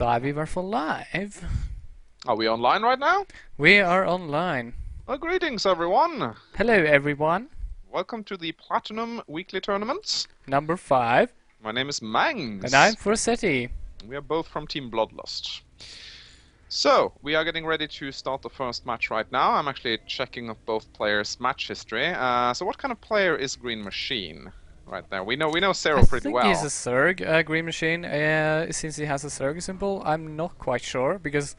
Live, we were for live. Are we online right now? We are online. Well, greetings everyone! Hello, everyone. Welcome to the Platinum Weekly Tournaments. Number 5. My name is And I'm Mangs. Forseti. We are both from Team Bloodlust. So, we are getting ready to start the first match right now. I'm actually checking up both players' match history. So what kind of player is Green Machine? Right there. We know I Cyril pretty think he's a well. Zerg, Green Machine. Since he has a Zerg symbol, I'm not quite sure because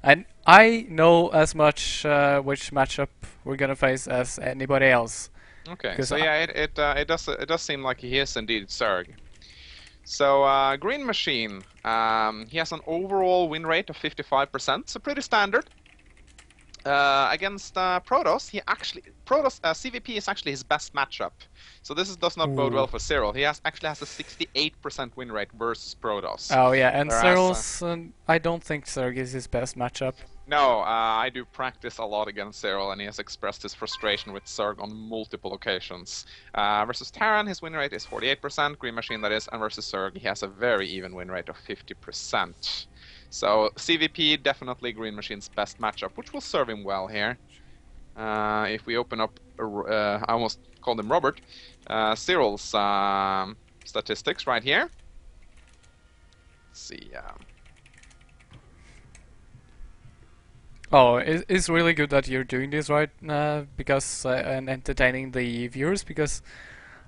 I know as much which matchup we're gonna face as anybody else. Okay, Because so yeah, it does seem like he is indeed Zerg. So, Green Machine, he has an overall win rate of 55%, so pretty standard. Against Protoss, Protoss CVP is actually his best matchup. So does not bode well Ooh. for Cyril. He actually has a 68% win rate versus Protoss. Oh yeah, and Whereas, Cyril's. I don't think Zerg is his best matchup. no, I do practice a lot against Cyril, and he has expressed his frustration with Zerg on multiple occasions. Versus Terran, his win rate is 48%, Green Machine that is, and versus Zerg, he has a very even win rate of 50%. So CVP, definitely Green Machine's best matchup, which will serve him well here. If we open up, I almost called him Robert, Cyril's statistics right here. Let's see. Oh, it's really good that you're doing this right because and entertaining the viewers because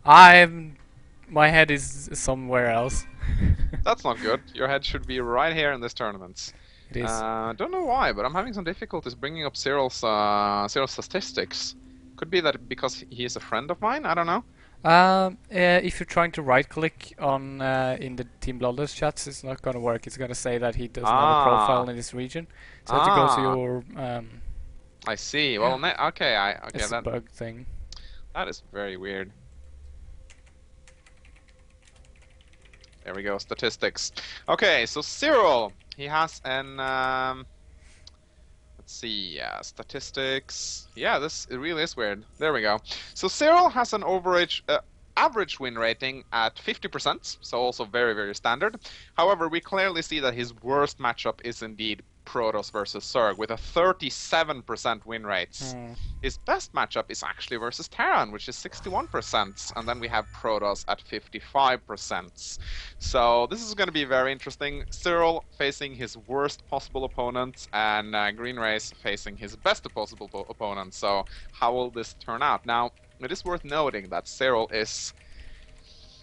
my head is somewhere else. That's not good. Your head should be right here in this tournament. It is. Don't know why, but I'm having some difficulties bringing up Cyril's statistics. Could be that because he is a friend of mine. I don't know. If you're trying to right-click on in the Team Bloodlust chats, it's not gonna work. It's gonna say that he doesn't have a profile Ah, in this region, so you have to go to your I see. Well, okay, it's a that bug thing. that is very weird. There we go, statistics. Okay, so Cyril, he has an let's see, statistics. Yeah, it really is weird. There we go. So Cyril has an average win rating at 50%, so also very, very standard. However, we clearly see that his worst matchup is indeed Protoss versus Zerg with a 37% win rates. Hmm. His best matchup is actually versus Terran, which is 61%, and then we have Protoss at 55%. So this is going to be very interesting. Cyril facing his worst possible opponent, and Green Race facing his best possible opponent. So how will this turn out? Now, it is worth noting that Cyril is...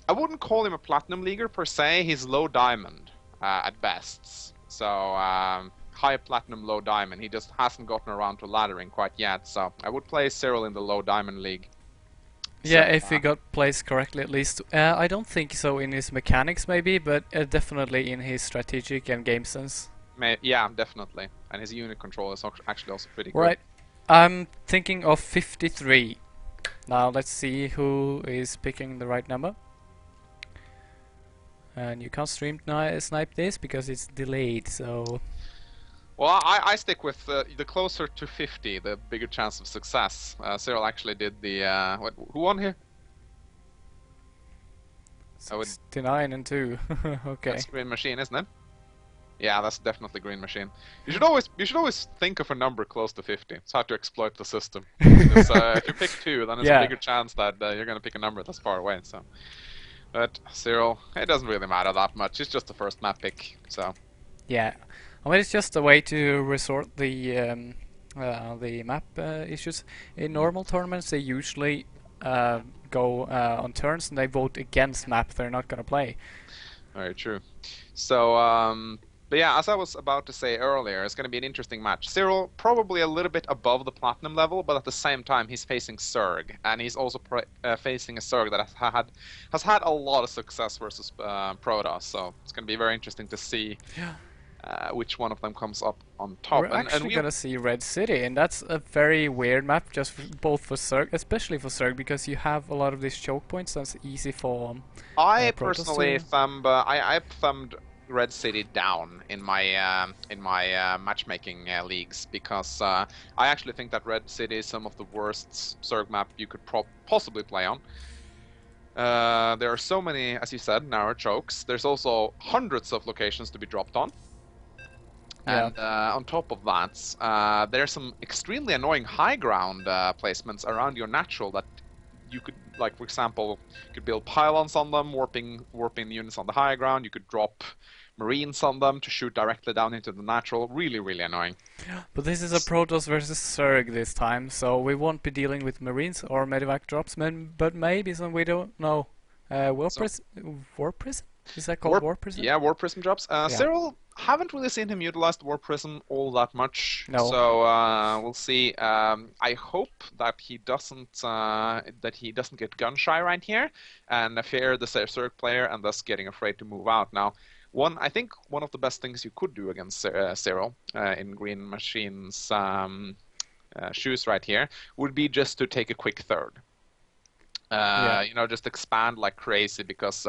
I wouldn't call him a Platinum Leaguer per se, he's low Diamond at best. So, high Platinum, low Diamond. He just hasn't gotten around to laddering quite yet, so I would play Cyril in the low Diamond League. Yeah, So, if he got placed correctly at least. I don't think so in his mechanics maybe, but definitely in his strategic and game sense. yeah, definitely. And his unit control is actually also pretty good. Right, I'm thinking of 53. Now let's see who is picking the right number. And you can't snipe this because it's delayed, so... Well, I stick with the closer to 50, the bigger chance of success. Cyril actually did the... who won here? 69 and 2. Okay. That's Green Machine, isn't it? Yeah, that's definitely Green Machine. You should always think of a number close to 50. It's hard to exploit the system. Because, if you pick 2, then there's a bigger chance that you're going to pick a number that's far away. So, but Cyril, it doesn't really matter that much. It's just the first map pick. So, Yeah. I mean, it's just a way to resort the map issues. In normal tournaments, they usually go on turns and they vote against map they're not gonna play. very true. So, but yeah, as I was about to say earlier, it's going to be an interesting match. Cyril probably a little bit above the Platinum level, but at the same time he's facing Zerg, and he's also facing a Zerg that has had a lot of success versus Protoss. So it's going to be very interesting to see which one of them comes up on top. We're actually gonna see Red City, and that's a very weird map, just both for Zerg, especially for Zerg, because you have a lot of these choke points. That's easy for. I Protoss personally to... I thumbed Red City down in my matchmaking leagues because I actually think that Red City is some of the worst Zerg map you could possibly play on. There are so many, as you said, narrow chokes. There's also hundreds of locations to be dropped on. Yeah. And on top of that, there's some extremely annoying high ground placements around your natural that you could, like for example, you could build pylons on them, warping the units on the high ground. You could drop marines on them to shoot directly down into the natural. Really, really annoying. But this is a Protoss versus Zerg this time, so we won't be dealing with Marines or Medivac drops, but maybe some we don't know. So, War Prison? Is that called War Prison? yeah, War Prism drops. Yeah. Cyril, haven't really seen him utilize the War Prism all that much. No. So we'll see. I hope that he doesn't get gun shy right here and fear the Zerg player and thus getting afraid to move out. Now, I think one of the best things you could do against Cyril in Green Machine's shoes right here would be just to take a quick third. You know, just expand like crazy because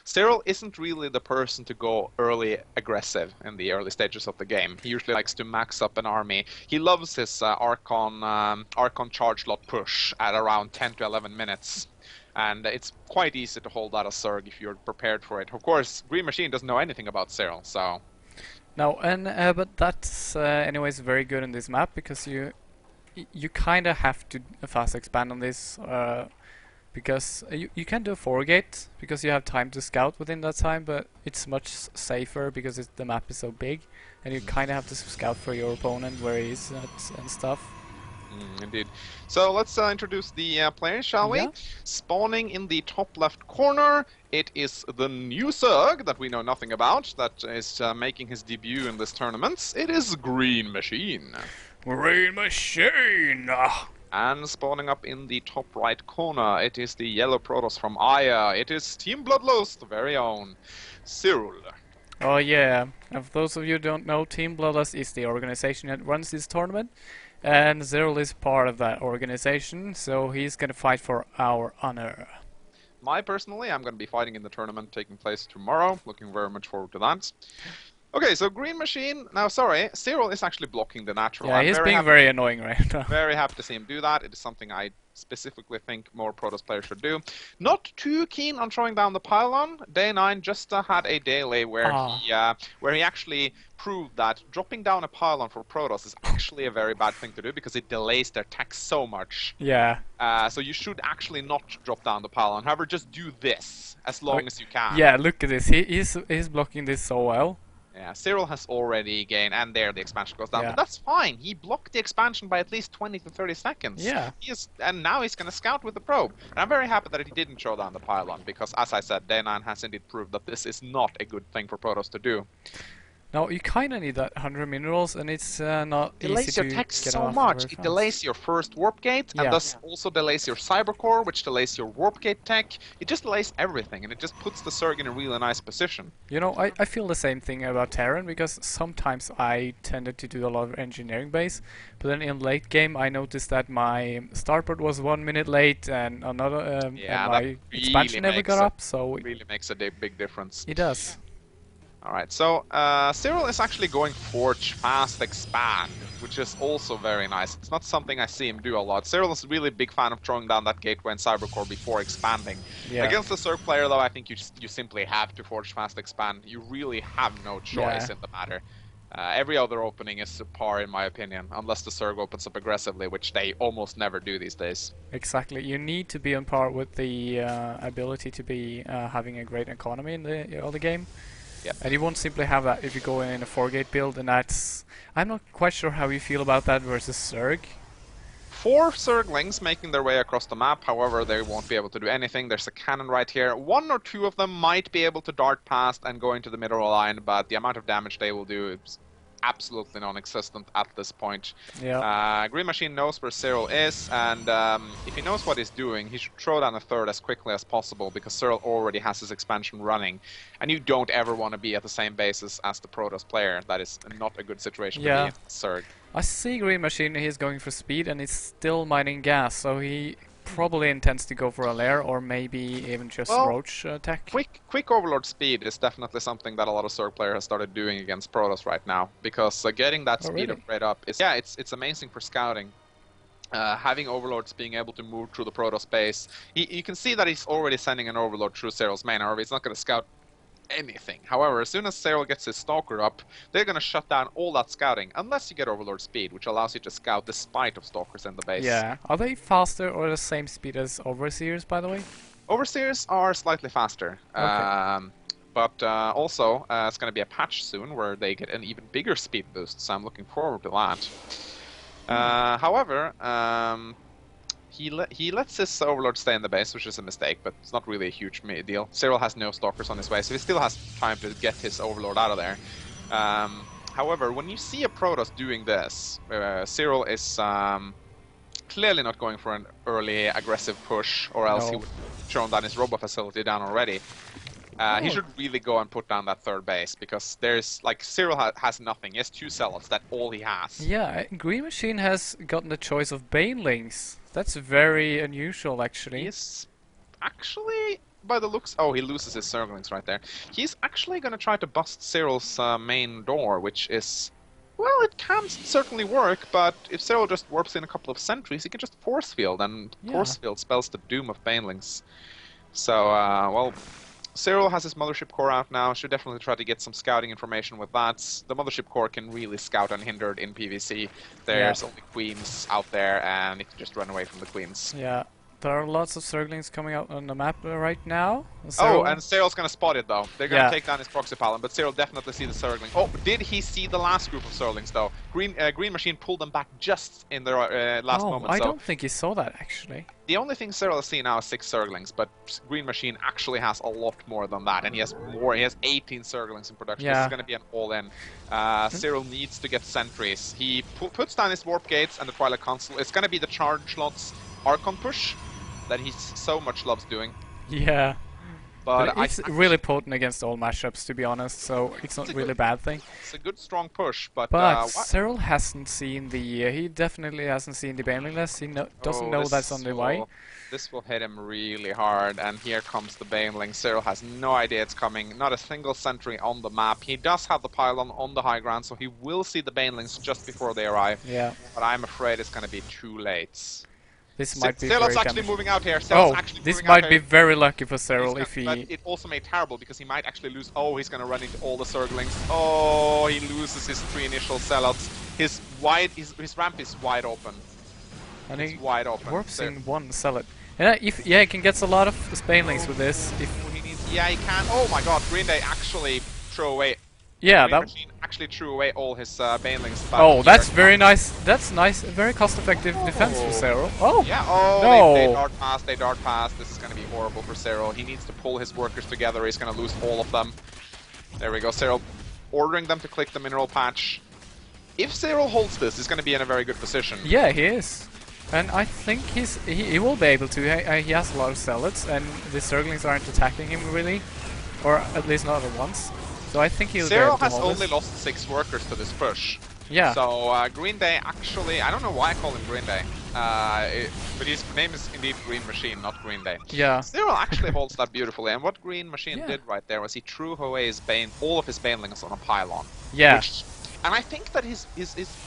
Cyril isn't really the person to go early aggressive in the early stages of the game. He usually likes to max up an army. He loves his Archon charge lot push at around 10 to 11 minutes. And it's quite easy to hold that as Zerg if you're prepared for it. Of course, Green Machine doesn't know anything about Cyril, so... No, and but that's anyways very good in this map because you kind of have to fast expand on this because you can do a 4-gate because you have time to scout within that time, but it's much safer because the map is so big and you kind of have to scout for your opponent where he is and stuff. Indeed. So let's introduce the players, shall we? Yeah. Spawning in the top left corner, it is the new Zerg that we know nothing about that is making his debut in this tournament. It is Green Machine. Green Machine! And spawning up in the top right corner, it is the yellow Protoss from Aya. It is Team Bloodlust, very own Cyril. Oh yeah, and for those of you who don't know, Team Bloodlust is the organization that runs this tournament, and Cyril is part of that organization, so he's gonna fight for our honor. Personally, I'm going to be fighting in the tournament taking place tomorrow. Looking very much forward to that. Okay, so Green Machine. Now, sorry, Cyril is actually blocking the natural. Yeah, he's being very annoying right now. Very happy to see him do that. It is something I specifically think more Protoss players should do. Not too keen on throwing down the pylon. Day 9 just had a daily where he actually proved that dropping down a pylon for Protoss is actually a very bad thing to do because it delays their attack so much. Yeah. So you should actually not drop down the pylon. However, just do this as long as you can. Yeah, look at this. He's blocking this so well. Yeah, Cyril has already gained, and there the expansion goes down. Yeah. But that's fine. He blocked the expansion by at least 20 to 30 seconds. Yeah. And now he's going to scout with the probe. And I'm very happy that he didn't throw down the pylon, because as I said, Day 9 has indeed proved that this is not a good thing for Protoss to do. No, you kind of need that 100 minerals, and it's not It delays easy your to tech get so off much. very It fast. delays your first warp gate, and thus also delays your cyber core, which delays your warp gate tech. It just delays everything, and it just puts the Zerg in a really nice position. You know, I feel the same thing about Terran, because sometimes I tended to do a lot of engineering base, but then in late game I noticed that my starport was 1 minute late, and another and my expansion never got up, so it really makes a big difference. It does. Alright, so Cyril is actually going Forge Fast Expand, which is also very nice. It's not something I see him do a lot. Cyril is a really big fan of throwing down that gateway and Cybercore before expanding. Yeah. Against the Zerg player, though, I think you simply have to Forge Fast Expand. You really have no choice in the matter. Every other opening is subpar, in my opinion, unless the Zerg opens up aggressively, which they almost never do these days. Exactly. You need to be on par with the ability to be having a great economy in the other game. Yep. And you won't simply have that if you go in a 4-gate build, and that's... I'm not quite sure how you feel about that versus Zerg. 4 Zerglings making their way across the map, however they won't be able to do anything. There's a cannon right here. 1 or 2 of them might be able to dart past and go into the middle line, but the amount of damage they will do is absolutely non-existent at this point. Yeah. Green Machine knows where Cyril is, and if he knows what he's doing, he should throw down a third as quickly as possible, because Cyril already has his expansion running, and you don't ever want to be at the same basis as the Protoss player. That is not a good situation to be in, Zerg. I see Green Machine, he's going for speed, and he's still mining gas, so he probably intends to go for a lair, or maybe even just roach attack. Quick Overlord speed is definitely something that a lot of Zerg players have started doing against Protoss right now, because getting that speed upgrade up is it's amazing for scouting. Having Overlords being able to move through the Protoss base, you can see that he's already sending an Overlord through Cyril's main. However, he's not going to scout anything. However, as soon as Cyril gets his Stalker up, they're gonna shut down all that scouting, unless you get Overlord speed, which allows you to scout despite of Stalkers in the base. Yeah. Are they faster or the same speed as Overseers, by the way? Overseers are slightly faster. Okay. But also, it's going to be a patch soon where they get an even bigger speed boost, so I'm looking forward to that. However, he lets his Overlord stay in the base, which is a mistake, but it's not really a huge deal. Cyril has no Stalkers on his way, so he still has time to get his Overlord out of there. However, when you see a Protoss doing this, Cyril is clearly not going for an early aggressive push, or else he would have thrown down his Robo facility down already. He should really go and put down that third base, because there's, like, Cyril has nothing. He has 2 Zealots, that's all he has. Yeah, Green Machine has gotten the choice of Banelings. That's very unusual, actually. He's actually, by the looks... Oh, he loses his Zerglings right there. He's actually going to try to bust Cyril's main door, which is... Well, it can certainly work, but if Cyril just warps in a couple of sentries, he can just force field, and force field spells the doom of Banelings. So, well, Cyril has his Mothership Core out now, should definitely try to get some scouting information with that. The Mothership Core can really scout unhindered in PvC. There's only Queens out there, and it can just run away from the Queens. Yeah. There are lots of Zerglings coming out on the map right now. Oh, and Cyril's gonna spot it though. They're gonna take down his proxy pylon, but Cyril definitely see the Zergling. Oh, did he see the last group of Zerglings though? Green Machine pulled them back just in the last moment. I don't think he saw that actually. The only thing Cyril has seen now is 6 Zerglings, but Green Machine actually has a lot more than that, and he has more. He has 18 Zerglings in production. This is gonna be an all-in. Cyril needs to get sentries. He puts down his Warp Gates and the Twilight Console. It's gonna be the Charge Slots Archon push that he so much loves doing. Yeah. But it's really potent against all matchups, to be honest, so it's not really a bad thing. It's a good, strong push, but... Cyril hasn't seen the... he definitely hasn't seen the Baneling list. He doesn't know that's on the way. This will hit him really hard, and here comes the Baneling. Cyril has no idea it's coming. Not a single sentry on the map. He does have the pylon on the high ground, so he will see the Banelings just before they arrive. Yeah. But I'm afraid it's going to be too late. This might be Cyril's actually moving out here. This might be very lucky for Cyril if he... But it also made terrible, because he might actually lose... Oh, he's going to run into all the Zerglings. Oh, he loses his 3 initial Zealots. His ramp is wide open. And it's wide open. Warps in 1 Zealot. Yeah, he can get a lot of Banelings with this. Yeah, he can. Oh my god, Green Day actually threw away... Yeah, Green Machine actually threw away all his Banelings. Oh, that's very nice. That's nice. Very cost-effective defense for Cyril. Oh, yeah. Oh, no. They dart past. They dart past. This is going to be horrible for Cyril. He needs to pull his workers together. He's going to lose all of them. There we go. Cyril ordering them to click the mineral patch. If Cyril holds this, he's going to be in a very good position. Yeah, he is. And I think he will be able to. He has a lot of Zealots, and the Zerglings aren't attacking him really, or at least not at once. So I think he'll Cyril be able to has only lost 6 workers to this push. Yeah. So Green Day actually, I don't know why I call him Green Day, but his name is indeed Green Machine, not Green Day. Yeah. Cyril actually holds that beautifully, and what Green Machine did right there was he threw away his all of his Banelings on a pylon. Yeah. And I think that his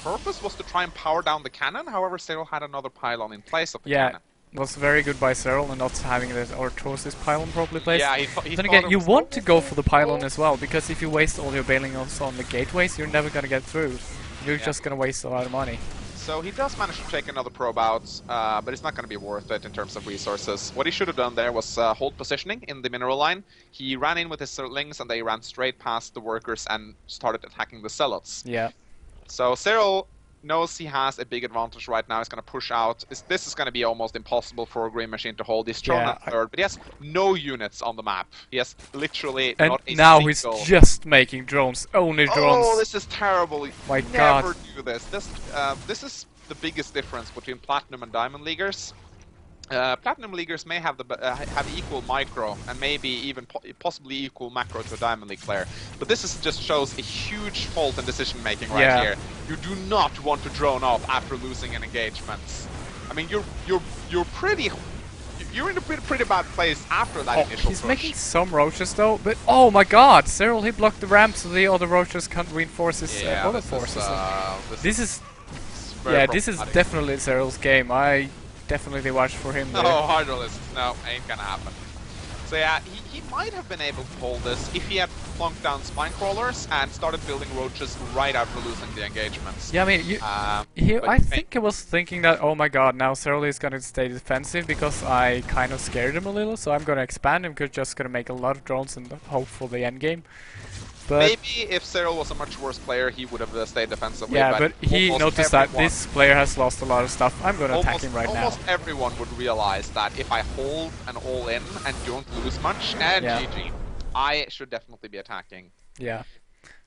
purpose was to try and power down the cannon. However, Cyril had another pylon in place of the cannon. Was very good by Cyril and not having this Orthosis pylon properly placed. Yeah, then again, you want to go for the pylon as well, because if you waste all your Banelings on the gateways, you're never gonna get through. You're just gonna waste a lot of money. So he does manage to take another probe out, but it's not going to be worth it in terms of resources. What he should have done there was hold positioning in the mineral line. He ran in with his Zerglings, and they ran straight past the workers and started attacking the Zealots. Yeah. So Cyril knows he has a big advantage right now. He's going to push out. This is going to be almost impossible for a Green Machine to hold. He's thrown a third, but he has no units on the map. He has literally not a now single... he's just making drones. Only drones. Oh, this is terrible. My God. Never God. do this. This is the biggest difference between Platinum and Diamond Leaguers. Platinum Leaguers may have have equal micro and maybe even possibly equal macro to a Diamond League player, but this just shows a huge fault in decision making right here. You do not want to drone off after losing an engagement. I mean, you're pretty. You're in a pretty bad place after that initial he's push. making some roaches though, but oh my god, Cyril, he blocked the ramp so the other roaches can't reinforce his other forces. This is definitely Cyril's game. I definitely watch for him there. No, Hydrolis, no, ain't gonna happen. So yeah, he might have been able to hold this if he had plunked down spine crawlers and started building roaches right after losing the engagements. Yeah, I mean, I think I was thinking that, oh my god, now Cyril is gonna stay defensive because I kind of scared him a little, so I'm gonna expand him, just gonna make a lot of drones and hope for the end game. But maybe if Cyril was a much worse player, he would have stayed defensively. Yeah, but he noticed that this player has lost a lot of stuff. I'm gonna attack him right now. Almost everyone would realize that if I hold an all-in and don't lose much, and GG, I should definitely be attacking. Yeah,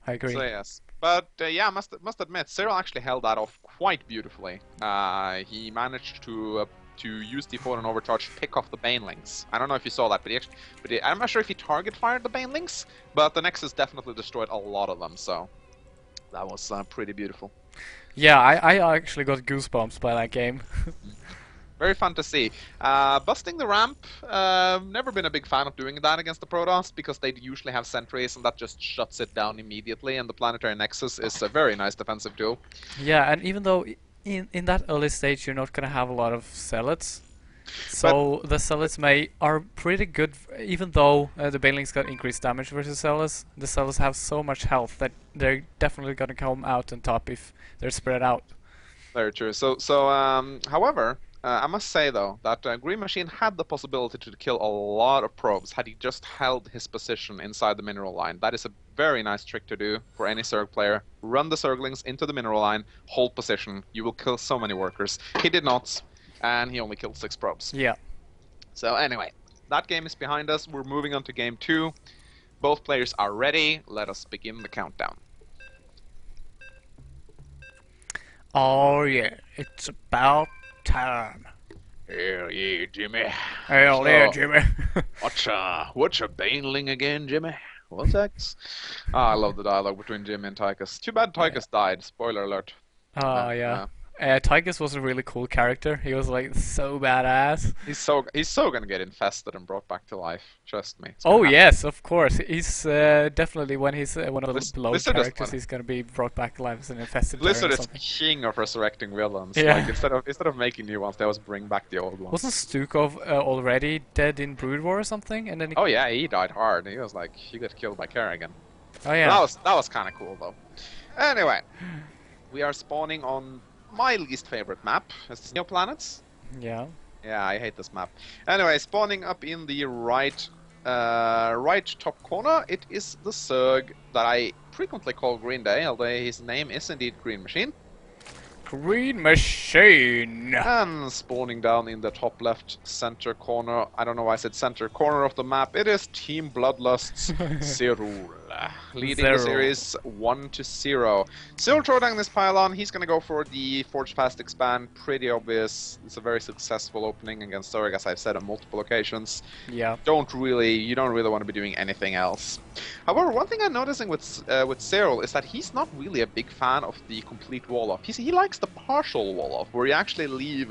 I agree. So yes, but yeah, must admit, Cyril actually held that off quite beautifully. He managed to use the Photon Overcharge, pick off the Banelings. I don't know if you saw that, but I'm not sure if he target fired the Banelings, but the Nexus definitely destroyed a lot of them, so that was pretty beautiful. Yeah, I actually got goosebumps by that game. Very fun to see. Busting the ramp, never been a big fan of doing that against the Protoss because they usually have sentries and that just shuts it down immediately, and the Planetary Nexus is a very nice defensive tool. Yeah, and even though in that early stage you're not gonna have a lot of zealots, so the zealots are pretty good. Even though the Banelings got increased damage versus zealots, the zealots have so much health that they're definitely gonna come out on top if they're spread out. Very true. So however, I must say though that Green Machine had the possibility to kill a lot of probes had he just held his position inside the mineral line. That is a very nice trick to do for any Zerg player. Run the Zerglings into the mineral line, hold position. You will kill so many workers. He did not, and he only killed 6 probes. Yeah. So anyway, that game is behind us. We're moving on to game 2. Both players are ready. Let us begin the countdown. Oh yeah, it's about time. Hell yeah, Jimmy. Hell yeah, Jimmy. What's a Baneling again, Jimmy? What's that? I love the dialogue between Jimmy and Tychus. Too bad Tychus died. Spoiler alert. Yeah. Tychus was a really cool character. He was like so badass. He's so gonna get infested and brought back to life. Trust me. Oh yes, of course. He's definitely when he's one of the below characters, he's gonna be brought back to life as an infested. Blizzard is king of resurrecting villains. Yeah. Like instead of making new ones, they always bring back the old ones. Wasn't Stukov already dead in Brood War or something? And then oh yeah, he died hard. He was like he got killed by Kerrigan. Oh yeah. That was kind of cool though. Anyway, we are spawning on my least favorite map, it's Neoplanets. Yeah. Yeah, I hate this map. Anyway, spawning up in the right top corner, it is the Zerg that I frequently call Green Day, although his name is indeed Green Machine. Green Machine! And spawning down in the top left center corner, I don't know why I said center corner of the map, it is Team Bloodlust's Cyril, leading the series 1-0. Cyril throwing this pylon, he's gonna go for the Forge Past Expand, pretty obvious. It's a very successful opening against Zerg, as I've said on multiple occasions. Yeah. You don't really want to be doing anything else. However, one thing I'm noticing with Cyril is that he's not really a big fan of the complete wall-off. He likes the partial wall-off, where you actually leave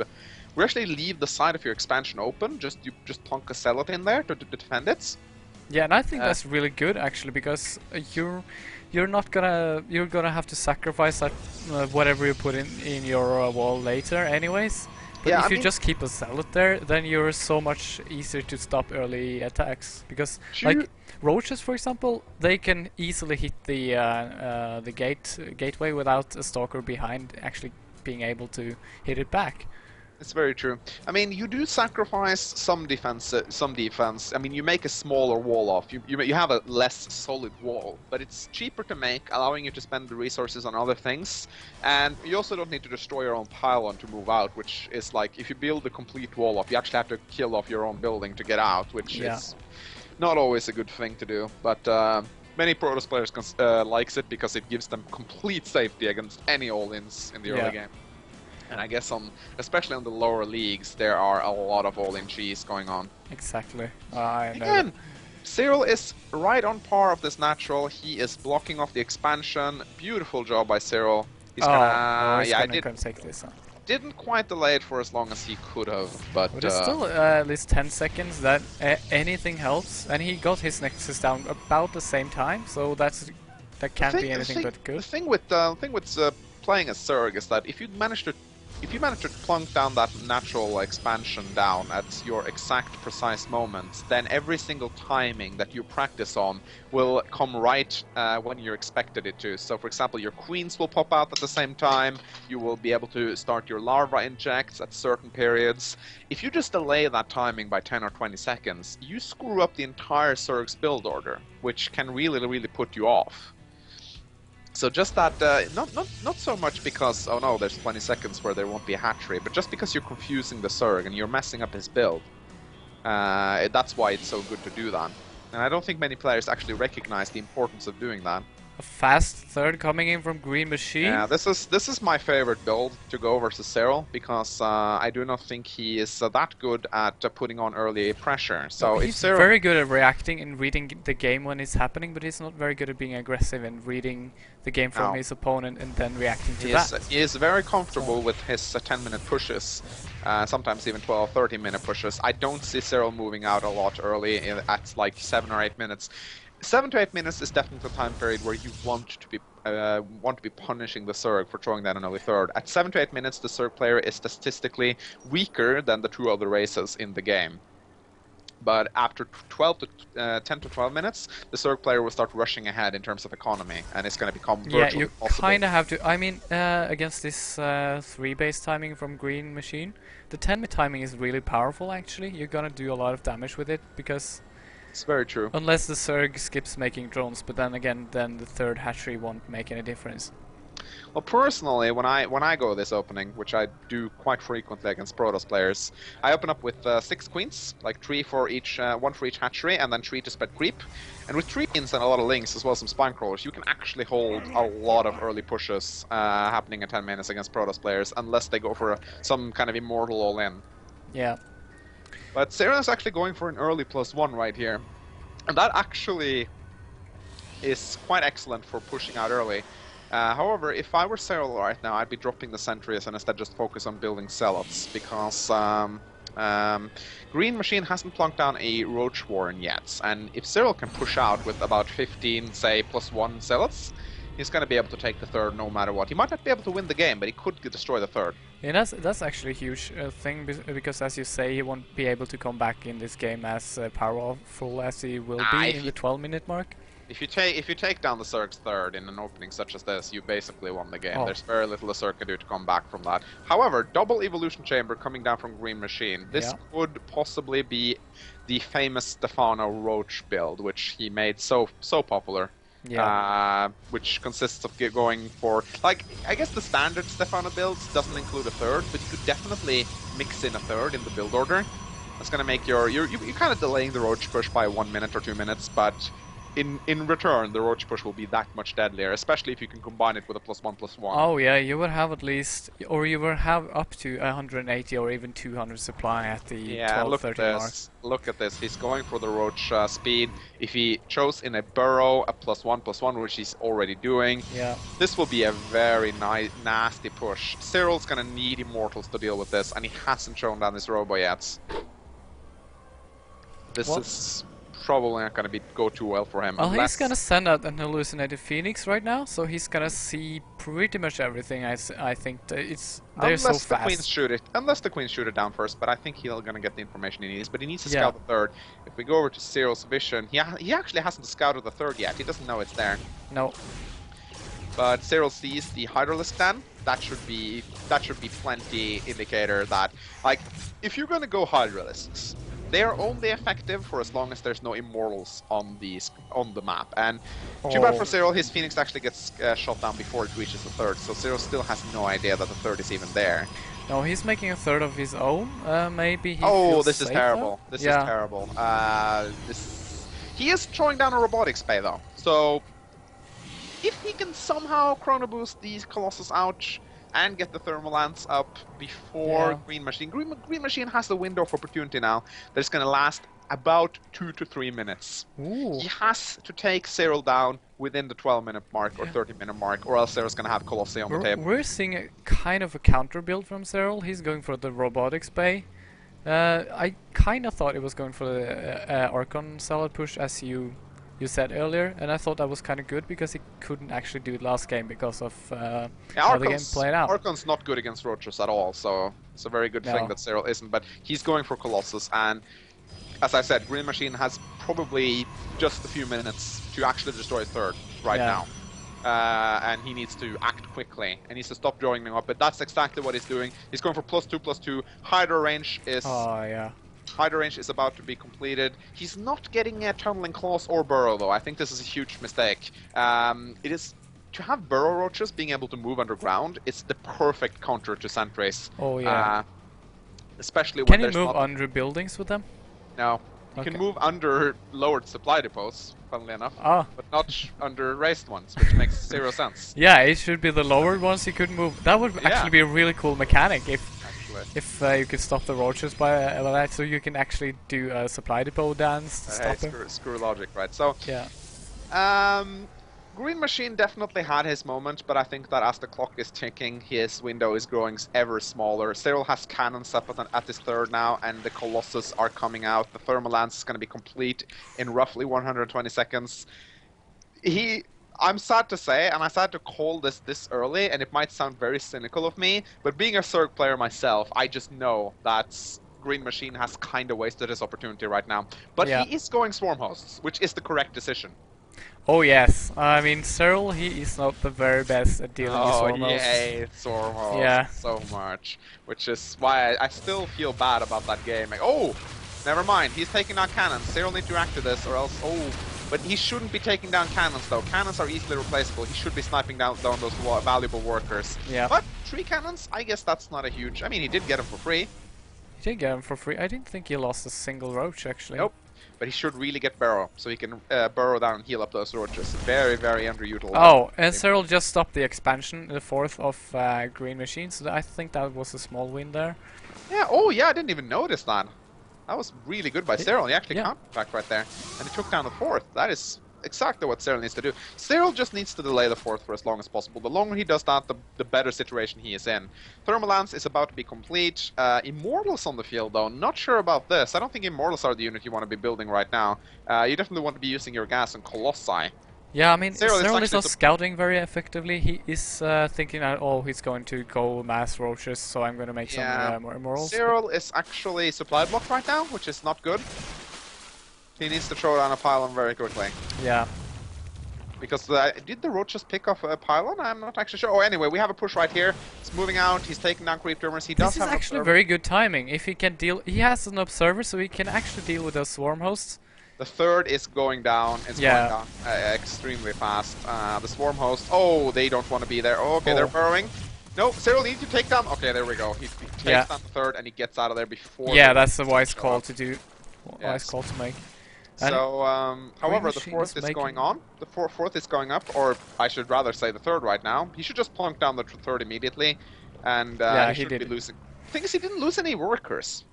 the side of your expansion open. You just plunk a zealot in there to defend it. Yeah, and I think that's really good actually, because you're gonna have to sacrifice that whatever you put in your wall later, anyways. But yeah, if you just keep a zealot there, then you're so much easier to stop early attacks. Because like roaches, for example, they can easily hit the gateway without a stalker behind actually being able to hit it back. It's very true. I mean, you do sacrifice some defense. I mean, you make a smaller wall off. You have a less solid wall, but it's cheaper to make, allowing you to spend the resources on other things. And you also don't need to destroy your own pylon to move out, which is like, if you build a complete wall off, you actually have to kill off your own building to get out, which is not always a good thing to do. But many Protoss players likes it because it gives them complete safety against any all-ins in the early game. And I guess especially on the lower leagues, there are a lot of all-in cheese going on. Exactly. I know. Again, Cyril is right on par of this natural. He is blocking off the expansion. Beautiful job by Cyril. He's gonna take this on. Didn't quite delay it for as long as he could have, but it's still at least 10 seconds that anything helps, and he got his Nexus down about the same time, so that can't be anything but good. The thing with playing a Zerg is that if you manage to if you manage to plunk down that natural expansion down at your exact precise moments, then every single timing that you practice on will come right when you're expected it to. So for example, your queens will pop out at the same time, you will be able to start your larva injects at certain periods. If you just delay that timing by 10 or 20 seconds, you screw up the entire Zerg's build order, which can really put you off. So just that, not so much because, oh no, there's 20 seconds where there won't be a hatchery, but just because you're confusing the Zerg and you're messing up his build. That's why it's so good to do that. And I don't think many players actually recognize the importance of doing that. A fast third coming in from Green Machine. Yeah, this is my favorite build to go versus Cyril, because I do not think he is that good at putting on early pressure. So he's very good at reacting and reading the game when it's happening, but he's not very good at being aggressive and reading the game from his opponent and then reacting to that. He is very comfortable with his 10-minute pushes, sometimes even 12, 13-minute pushes. I don't see Cyril moving out a lot early at like 7 or 8 minutes. 7 to 8 minutes is definitely the time period where you want to be punishing the Zerg for throwing down an early third. At 7 to 8 minutes, the Zerg player is statistically weaker than the 2 other races in the game. But after 10 to 12 minutes, the Zerg player will start rushing ahead in terms of economy, and it's going to become virtually you impossible. kind of have to. I mean, against this 3-base timing from Green Machine, the 10-minute timing is really powerful. Actually, you're gonna do a lot of damage with it because. It's very true. Unless the Zerg skips making drones, but then again, then the third hatchery won't make any difference. Well, personally, when I go this opening, which I do quite frequently against Protoss players, I open up with 6 queens, like 3 for each, 1 for each hatchery, and then 3 to spread creep. And with 3 queens and a lot of links, as well as some spine crawlers, you can actually hold a lot of early pushes happening in 10 minutes against Protoss players, unless they go for some kind of immortal all-in. Yeah. But Cyril is actually going for an early +1 right here. And that actually is quite excellent for pushing out early. However, if I were Cyril right now, I'd be dropping the sentries and instead just focus on building zealots, because Green Machine hasn't plunked down a Roach Warren yet. And if Cyril can push out with about 15, say, +1 zealots, he's going to be able to take the third no matter what. He might not be able to win the game, but he could destroy the third. Yeah, that's actually a huge thing, because as you say, he won't be able to come back in this game as powerful as he will be in the 12-minute mark. If you take down the Zerg's third in an opening such as this, you basically won the game. There's very little the Zerg can do to come back from that. However, double evolution chamber coming down from Green Machine. This could possibly be the famous Stefano Roach build, which he made so popular. Yeah. Which consists of going for, like, I guess the standard Stefano builds doesn't include a third, but you could definitely mix in a third in the build order. That's gonna make you're kind of delaying the Roach push by 1 minute or 2 minutes, but in return, the Roach push will be that much deadlier, especially if you can combine it with a +1/+1. Oh yeah, you would have at least, or you would have up to 180 or even 200 supply at the 12-13 mark. Look at this. He's going for the Roach speed. If he chose in a burrow a +1/+1, which he's already doing, this will be a very nasty push. Cyril's gonna need Immortals to deal with this, and he hasn't shown down his Robo yet. This is probably not going to go too well for him. Well, he's going to send out an hallucinated Phoenix right now, so he's going to see pretty much everything. I think they're so fast. Unless the Queens shoot it down first, but I think he's going to get the information he needs. But he needs to scout the third. If we go over to Cyril's vision, he actually hasn't scouted the third yet. He doesn't know it's there. No. But Cyril sees the Hydralisk then. That should be plenty indicator that, like, if you're going to go Hydralisks, they are only effective for as long as there's no Immortals on the map. And too bad for Cyril, his Phoenix actually gets shot down before it reaches the third, so Cyril still has no idea that the third is even there. No, he's making a third of his own. Maybe he this is terrible. This is terrible. He is throwing down a robotics bay though, so if he can somehow chrono boost these Colossus out and get the thermal lance up before Green Machine. Green Machine has the window of opportunity now that's going to last about 2 to 3 minutes. Ooh. He has to take Cyril down within the 12-minute mark or 30-minute mark, or else Cyril's going to have Colossi on the table. We're seeing a kind of a counter build from Cyril. He's going for the robotics bay. I kind of thought he was going for the Archon salad push, as you you said earlier, and I thought that was kind of good because he couldn't actually do it last game because of Yeah, how the game played out. Archon's not good against Roaches at all, so it's a very good thing No. that Cyril isn't. But he's going for Colossus, and as I said, Green Machine has probably just a few minutes to actually destroy third right now. And he needs to act quickly. And needs to stop drawing up, but that's exactly what he's doing. He's going for +2/+2. Hydra range is... Oh, yeah. Hydra range is about to be completed. He's not getting a Tunneling Claws or Burrow, though. I think this is a huge mistake. It is... To have Burrow Roaches being able to move underground, it's the perfect counter to Sentries. Oh, yeah. Especially when Can you there's move not... under buildings with them? No. You Okay. can move under lowered supply depots, funnily enough, Ah. but not under raised ones, which makes zero sense. Yeah, it should be the lowered ones you could move. That would actually be a really cool mechanic if you could stop the roaches by that, so you can actually do a supply depot dance to stop them. Screw logic, right? So, yeah. Green Machine definitely had his moment, but I think that as the clock is ticking, his window is growing ever smaller. Cyril has cannons up at his third now, and the Colossus are coming out. The Thermal Lance is going to be complete in roughly 120 seconds. I'm sad to say, and I'm sad to call this early, and it might sound very cynical of me, but being a Zerg player myself, I just know that Green Machine has kind of wasted his opportunity right now. But he is going Swarm Hosts, which is the correct decision. Oh yes, I mean Cyril, he is not the very best at dealing with Swarm Hosts. Oh, yay, Swarm Hosts so much. Which is why I still feel bad about that game. Like, oh, never mind, he's taking down cannons. Cyril needs to react to this, or else, but he shouldn't be taking down cannons, though. Cannons are easily replaceable. He should be sniping down those valuable workers. Yeah. But 3 cannons, I guess that's not a huge... I mean, he did get them for free. He did get them for free. I didn't think he lost a single roach, actually. Nope. But he should really get Burrow, so he can burrow down and heal up those roaches. Very, very underutilized. Oh, and Cyril just stopped the expansion, the 4th of Green Machine, so I think that was a small win there. Yeah, oh yeah, I didn't even notice that. That was really good by Cyril. He actually counter-attacked right there. And he took down the 4th. That is exactly what Cyril needs to do. Cyril just needs to delay the 4th for as long as possible. The longer he does that, the better situation he is in. Thermal Lance is about to be complete. Immortals on the field, though. Not sure about this. I don't think Immortals are the unit you want to be building right now. You definitely want to be using your gas on Colossi. Yeah, I mean, Cyril is not scouting very effectively. He is thinking that, oh, he's going to go mass roaches, so I'm going to make some more immortals. Cyril is actually supply blocked right now, which is not good. He needs to throw down a pylon very quickly. Yeah. Because did the roaches pick off a pylon? I'm not actually sure. Oh, anyway, we have a push right here. It's moving out. He's taking down creep tumors. He does have an observer. This is actually very good timing. If he can deal, he has an observer, so he can actually deal with those swarm hosts. The 3rd is going down. It's going down extremely fast. The swarm host. Oh, they don't want to be there. Oh, okay, they're burrowing. No, Cyril needs to take down. Okay, there we go. He takes down the 3rd and he gets out of there before. Yeah, that's a wise call to do. Wise call to make. So, however, the 4th is going on. The 4th is going up, or I should rather say the 3rd right now. He should just plunk down the 3rd immediately, and he should be losing. The thing is, he didn't lose any workers.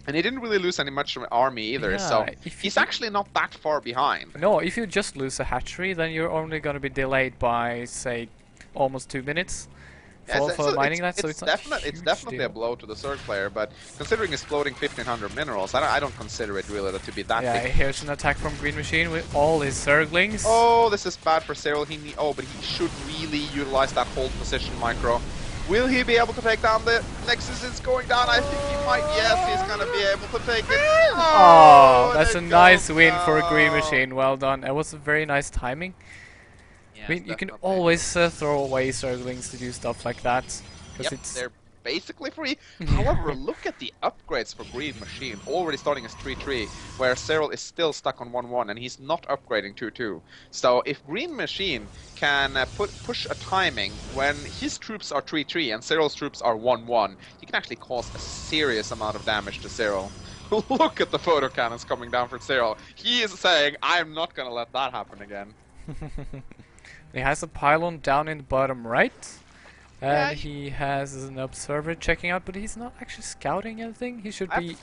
And he didn't really lose any much army either, so he's actually not that far behind. No, if you just lose a hatchery, then you're only going to be delayed by, say, almost 2 minutes for mining that. So it's definitely a blow to the Zerg player, but considering he's floating 1,500 minerals, I don't consider it really to be that big. Yeah, here's an attack from Green Machine with all his Zerglings. Oh, this is bad for Cyril. But he should really utilize that hold position micro. Will he be able to take down the Nexus? Is going down. I think he might. Yes, he's going to be able to take it. Oh, that's a nice win for a Green Machine. Well done. It was a very nice timing. Yes, I mean, you can always throw away Zerglings to do stuff like that. Yep, they're basically free. However, look at the upgrades for Green Machine. Already starting as 3-3, where Cyril is still stuck on 1-1, and he's not upgrading 2-2. So if Green Machine can push a timing when his troops are 3-3 and Cyril's troops are 1-1, he can actually cause a serious amount of damage to Cyril. Look at the photo cannons coming down for Cyril. He is saying, I'm not going to let that happen again. He has a pylon down in the bottom right. And he has an observer checking out, but he's not actually scouting anything. He should be...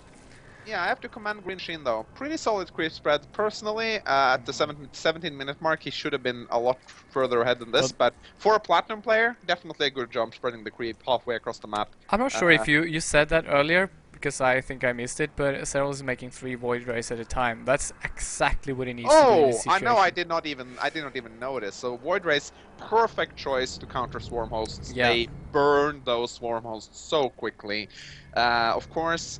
Yeah, I have to commend Green Machine though. Pretty solid creep spread. Personally, at the 17-minute mark, he should have been a lot further ahead than this. But for a Platinum player, definitely a good job spreading the creep halfway across the map. I'm not sure if you said that earlier, because I think I missed it, but Cyril is making 3 Void Rays at a time. That's exactly what he needs to do in this Oh, I situation. know. I did not even notice. So Void Rays, perfect choice to counter swarm hosts. Yeah. They burn those swarm hosts so quickly. Of course,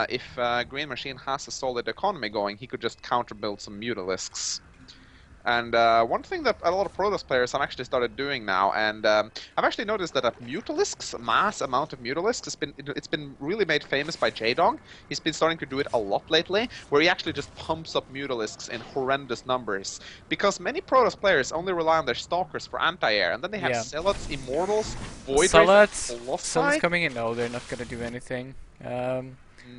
if Green Machine has a solid economy going, he could just counter build some Mutalisks. And one thing that a lot of Protoss players have actually started doing now, and I've actually noticed that a Mutalisks, mass amount of Mutalisks, it's been really made famous by J-Dong. He's been starting to do it a lot lately, where he actually just pumps up Mutalisks in horrendous numbers. Because many Protoss players only rely on their Stalkers for anti-air, and then they have Yeah. Zealots, Immortals, Void Zealots Rays, coming in. No, they're not gonna do anything.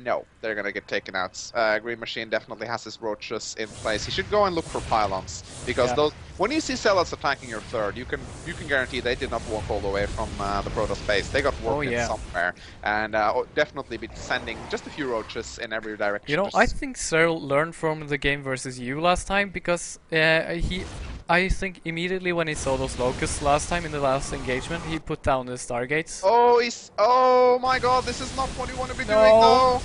No, they're gonna get taken out. Green Machine definitely has his roaches in place. He should go and look for pylons, because those. When you see Zealots attacking your third, you can guarantee they did not walk all the way from the Protoss base. They got worked in somewhere, and definitely be sending just a few roaches in every direction. You know, I think Cyril learned from the game versus you last time, because I think immediately when he saw those locusts last time in the last engagement, he put down the Stargates. Oh my god, this is not what you want to be doing though.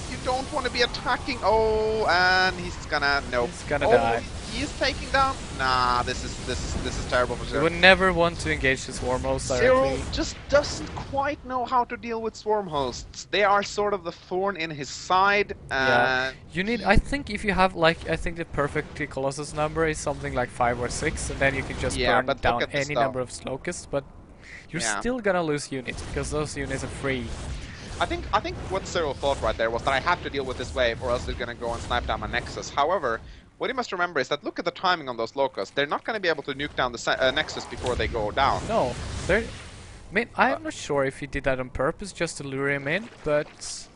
You don't want to be attacking. Oh, and he's gonna He's gonna die. He is taking down. Nah, this is terrible for Cyril. You would never want to engage the swarm host directly. Cyril just doesn't quite know how to deal with swarm hosts. They are sort of the thorn in his side. Yeah. You need. I think if you have like, I think the perfect Colossus number is something like 5 or 6, and then you can just burn down any number of locusts. But you're still gonna lose units because those units are free. I think what Cyril thought right there was that I have to deal with this wave, or else they're gonna go and snipe down my Nexus. However, what you must remember is that look at the timing on those locusts. They're not going to be able to nuke down the Nexus before they go down. No, I mean, I'm not sure if he did that on purpose just to lure him in, but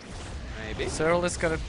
maybe Cyril is gonna.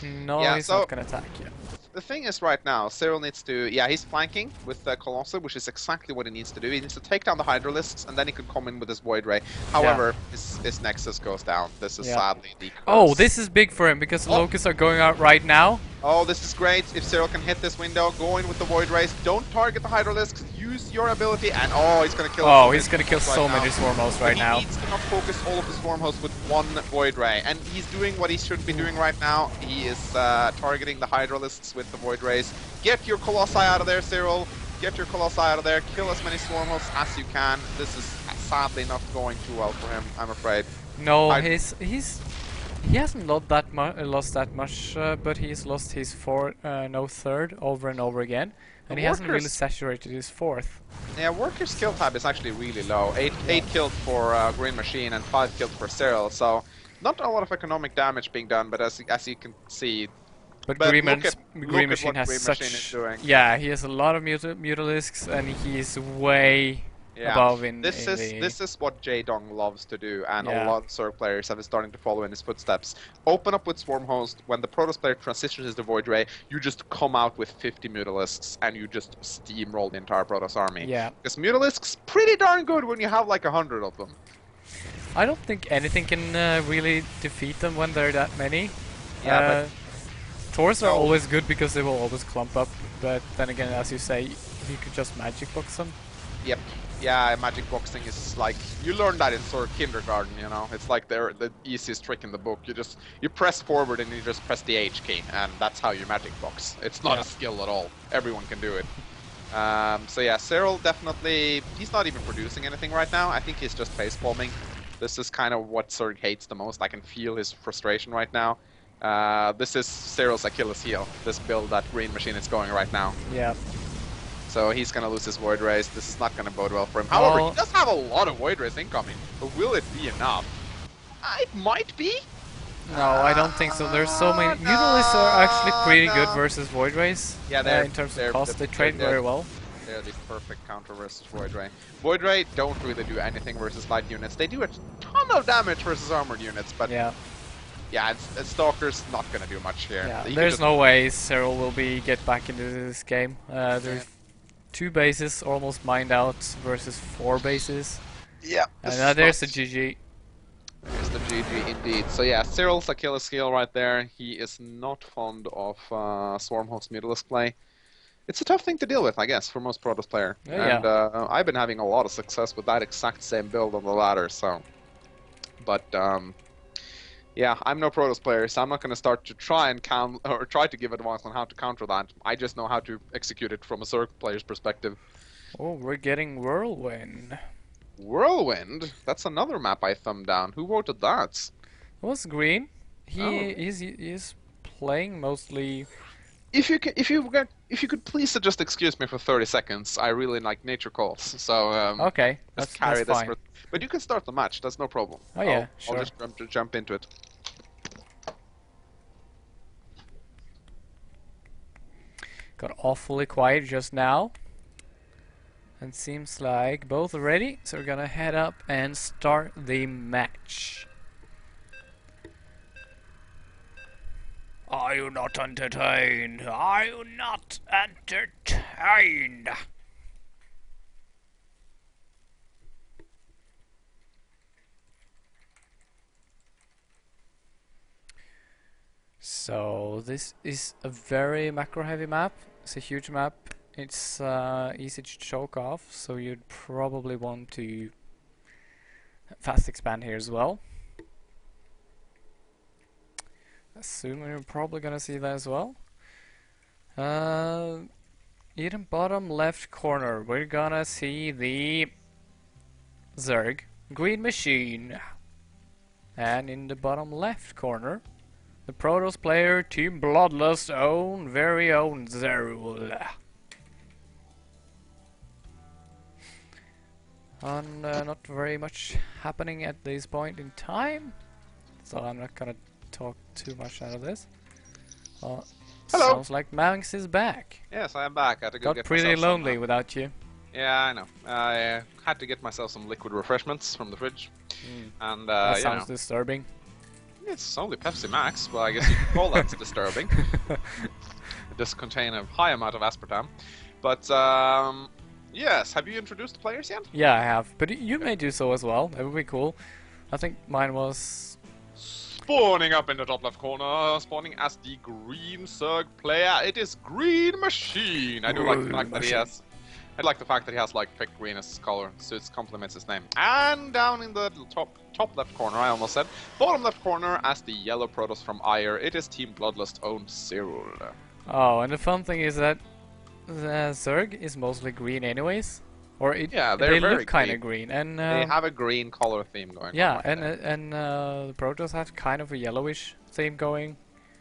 No, he's not gonna attack you. The thing is, right now, Cyril needs to. Yeah, he's flanking with Colossus, which is exactly what he needs to do. He needs to take down the Hydralisks, and then he can come in with his Void Ray. However, his Nexus goes down. This is sadly the curse. Oh, this is big for him because the locusts are going out right now. Oh, this is great. If Cyril can hit this window, go in with the Void Rays. Don't target the Hydralisks. Use your ability, and he's gonna kill. Oh, he's gonna kill so many swarm hosts right now. He needs to not focus all of his swarm hosts with one Void Ray, and he's doing what he should be doing right now. He is targeting the Hydralisks with the Void Rays. Get your Colossi out of there, Cyril. Get your Colossi out of there. Kill as many swarm hosts as you can. This is sadly not going too well for him, I'm afraid. No, he hasn't lost that much, but he's lost his third over and over again, and he hasn't really saturated his fourth. Yeah, Worker's kill tab is actually really low. 8 killed for Green Machine and 5 killed for Cyril, so not a lot of economic damage being done, but as you can see. But Green Machine has such. Yeah, he has a lot of Mutalisks, and he's way above in. This is what J-Dong loves to do, and a lot of Zerg players have been starting to follow in his footsteps. Open up with Swarm Host. When the Protoss player transitions to Void Ray, you just come out with 50 Mutalisks, and you just steamroll the entire Protoss army. Yeah. Because Mutalisks pretty darn good when you have like 100 of them. I don't think anything can really defeat them when there are that many. Yeah, but Thors are always good because they will always clump up, but then again, as you say, you could just magic box them. Yep. Yeah, magic boxing is like, you learn that in sort of kindergarten, you know? It's like the easiest trick in the book. You press forward and you just press the H key, and that's how you magic box. It's not a skill at all. Everyone can do it. So yeah, Cyril definitely, he's not even producing anything right now. I think he's just facepalming. This is kind of what Zerg hates the most. I can feel his frustration right now. This is Cyril's Achilles heel, this build that Green Machine is going right now. Yeah. So he's gonna lose his Void Rays. This is not gonna bode well for him. However, he does have a lot of Void Rays incoming, but will it be enough? It might be. No, I don't think so. There's so many. Mutalisks are actually pretty good versus Void Rays. Yeah, in terms of cost, they trade very well. They're the perfect counter versus Void Ray. Void Ray don't really do anything versus light units. They do a ton of damage versus armored units, but yeah, Stalker's not gonna do much here. Yeah, there's no way Cyril will get back into this game. There's 2 bases almost mined out versus 4 bases. Yeah. And there's the GG. There's the GG indeed. So yeah, Cyril's Achilles heel right there. He is not fond of Swarmhost Mutalisk play. It's a tough thing to deal with, I guess, for most Protoss player. And I've been having a lot of success with that exact same build on the ladder, so. But Yeah, I'm no Protoss player, so I'm not going to start to try and try to give advice on how to counter that. I just know how to execute it from a Zerg player's perspective. Oh, we're getting Whirlwind. Whirlwind? That's another map I thumbed down. Who voted that? It was green. Oh. He's playing mostly. If you could please just excuse me for 30 seconds, I really like nature calls. So Okay, just that's carry this fine. but you can start the match. That's no problem. Oh yeah, I'll sure. just jump into it. Got awfully quiet just now. And seems like both are ready, so we're gonna head up and start the match. Are you not entertained? Are you not entertained? So this is a very macro heavy map. It's a huge map. It's easy to choke off, so you'd probably want to fast expand here as well. Soon we're probably gonna see that as well. In the bottom left corner, we're gonna see the Zerg Green Machine, and in the bottom left corner, the Protoss player Team Bloodlust own very own Zerul. And not very much happening at this point in time, so I'm not gonna talk too much out of this. Hello. Sounds like Mangs is back. Yes, I am back. I had to go Got get pretty myself lonely some, without you. yeah, I know. I had to get myself some liquid refreshments from the fridge, and That you sounds know, disturbing. it's only Pepsi Max, but I guess you could call that disturbing. It does contain a high amount of aspartame, but yes. Have you introduced the players yet? Yeah, I have, but you may do so as well. That would be cool. I think mine was. Spawning up in the top left corner, spawning as the green Zerg player. It is Green Machine. I do like the fact that he has. I like the fact that he has like picked green as color, so it complements his name. And down in the top left corner, I almost said, bottom left corner as the yellow Protoss from Ire. It is Team Bloodlust own Cyril. Oh, and the fun thing is that the Zerg is mostly green, anyways. Or Yeah, they very look kind of green, and they have a green color theme going. yeah, on right and the Protoss have kind of a yellowish theme going.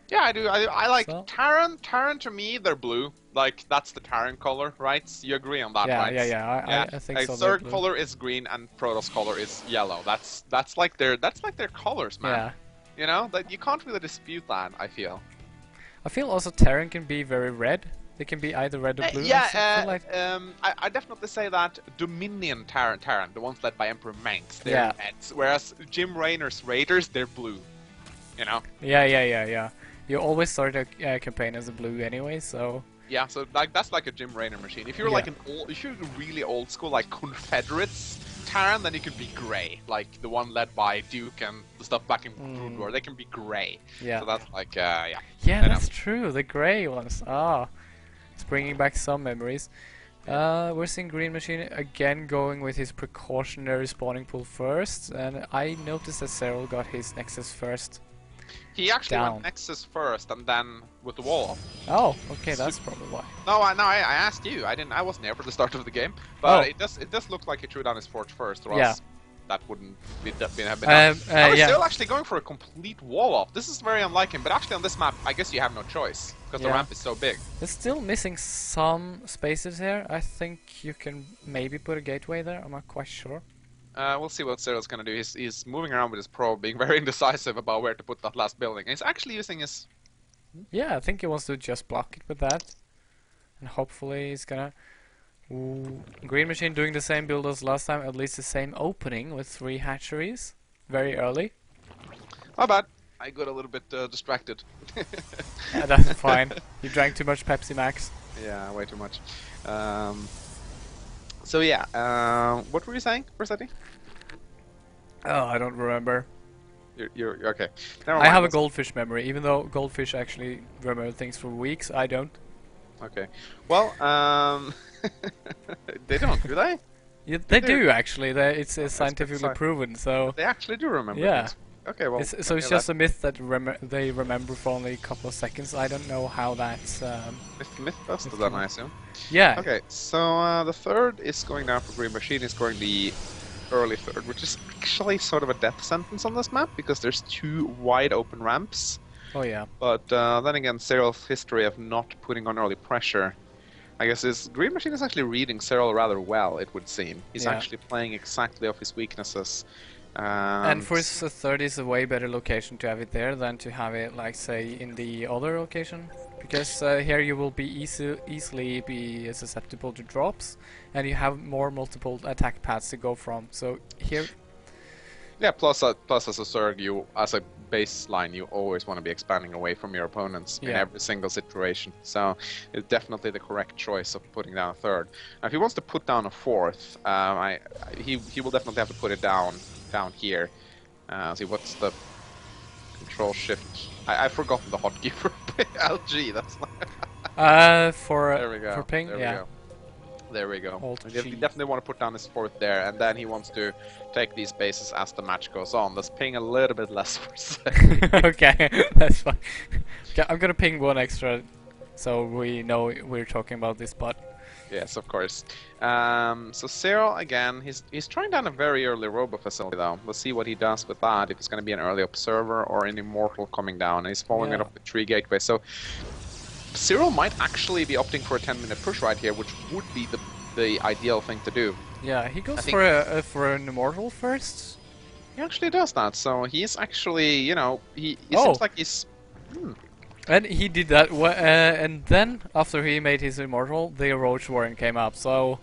Yeah, I do. I like So? Terran. Terran to me, they're blue. Like that's the Terran color, right? You agree on that, Yeah, right? yeah. I think so. Zerg blue. color is green and Protoss color is yellow. That's like their colors, man. Yeah. You know that you can't really dispute that. I feel. I feel also Terran can be very red. They can be either red or blue. I definitely say that Dominion Terran, the ones led by Emperor Manx, they're Yeah. reds, whereas Jim Raynor's Raiders, they're blue. You know? Yeah. You always start a campaign as a blue anyway, so. Yeah, so like that's like a Jim Raynor machine. If you're like if you're really old school, like Confederates Terran, then it could be gray, like the one led by Duke and the stuff back in Brood War. They can be gray. Yeah. So that's like yeah. Yeah, that's true. The grey ones. Ah, it's bringing back some memories. We're seeing Green Machine again going with his precautionary spawning pool first, and I noticed that Cyril got his Nexus first. He actually Down. went Nexus first, and then with the wall up. Oh, okay, that's probably why. No, I asked you. I wasn't there for the start of the game, but Oh. it does look like he threw down his forge first, or Yeah. else that wouldn't have been done. I was yeah. still actually going for a complete wall up. This is very unlike him, but actually on this map, I guess you have no choice because the Yeah. ramp is so big. It's still missing some spaces here. I think you can maybe put a gateway there. I'm not quite sure. We'll see what Cyril's gonna do. He's moving around with his probe, being very indecisive about where to put that last building. And he's actually using his. Yeah, I think he wants to just block it with that. And hopefully he's gonna... Ooh. Green Machine doing the same build as last time, at least the same opening with 3 hatcheries. Very early. My bad. I got a little bit distracted. Yeah, that's fine. You drank too much Pepsi Max. Yeah, way too much. So yeah, what were you saying, Forseti? Oh, I don't remember. You're okay. Never I mind, have a let's- goldfish memory, even though goldfish actually remember things for weeks. I don't. Okay. Well, they don't, do they? Yeah, they They're- do actually. It's good scientifically sign. proven. So They actually do remember Yeah. things. Okay, well, So it's just a myth that they remember for only a couple of seconds. I don't know how that's myth busted then, I assume. Yeah. Okay, so the third is going down for Green Machine. He's going the early third, which is actually sort of a death sentence on this map because there's two wide open ramps. Oh yeah. But then again, Cyril's history of not putting on early pressure, I guess his Green Machine is actually reading Cyril rather well, it would seem. He's actually playing exactly off his weaknesses. And for his third is a way better location to have it there than to have it, like, say, in the other location. Because here you will be easily be susceptible to drops, and you have more multiple attack paths to go from. So here... Yeah, plus as a Zerg, as a baseline, you always want to be expanding away from your opponents in every single situation. So it's definitely the correct choice of putting down a third. Now, if he wants to put down a fourth, he will definitely have to put it down here. See, what's the control shift? I've forgotten the hotkey for LG. That's not there we go. For ping, There we go. Alt He definitely want to put down his fourth there, and then he wants to take these bases as the match goes on. Let's ping a little bit less for a second. Okay, that's fine. Okay, I'm gonna ping one extra, so we know we're talking about this spot. Yes, of course. So Cyril, again, he's trying down a very early Robo facility, though. Let's see what he does with that, if it's going to be an early Observer or an Immortal coming down. He's following it up with 3 Gateway. So Cyril might actually be opting for a 10-minute push right here, which would be the ideal thing to do. Yeah, he goes for an Immortal first. He actually does that, so he's actually, you know, he seems like he's... And he did that, and then, after he made his Immortal, the Roach Warren came up, so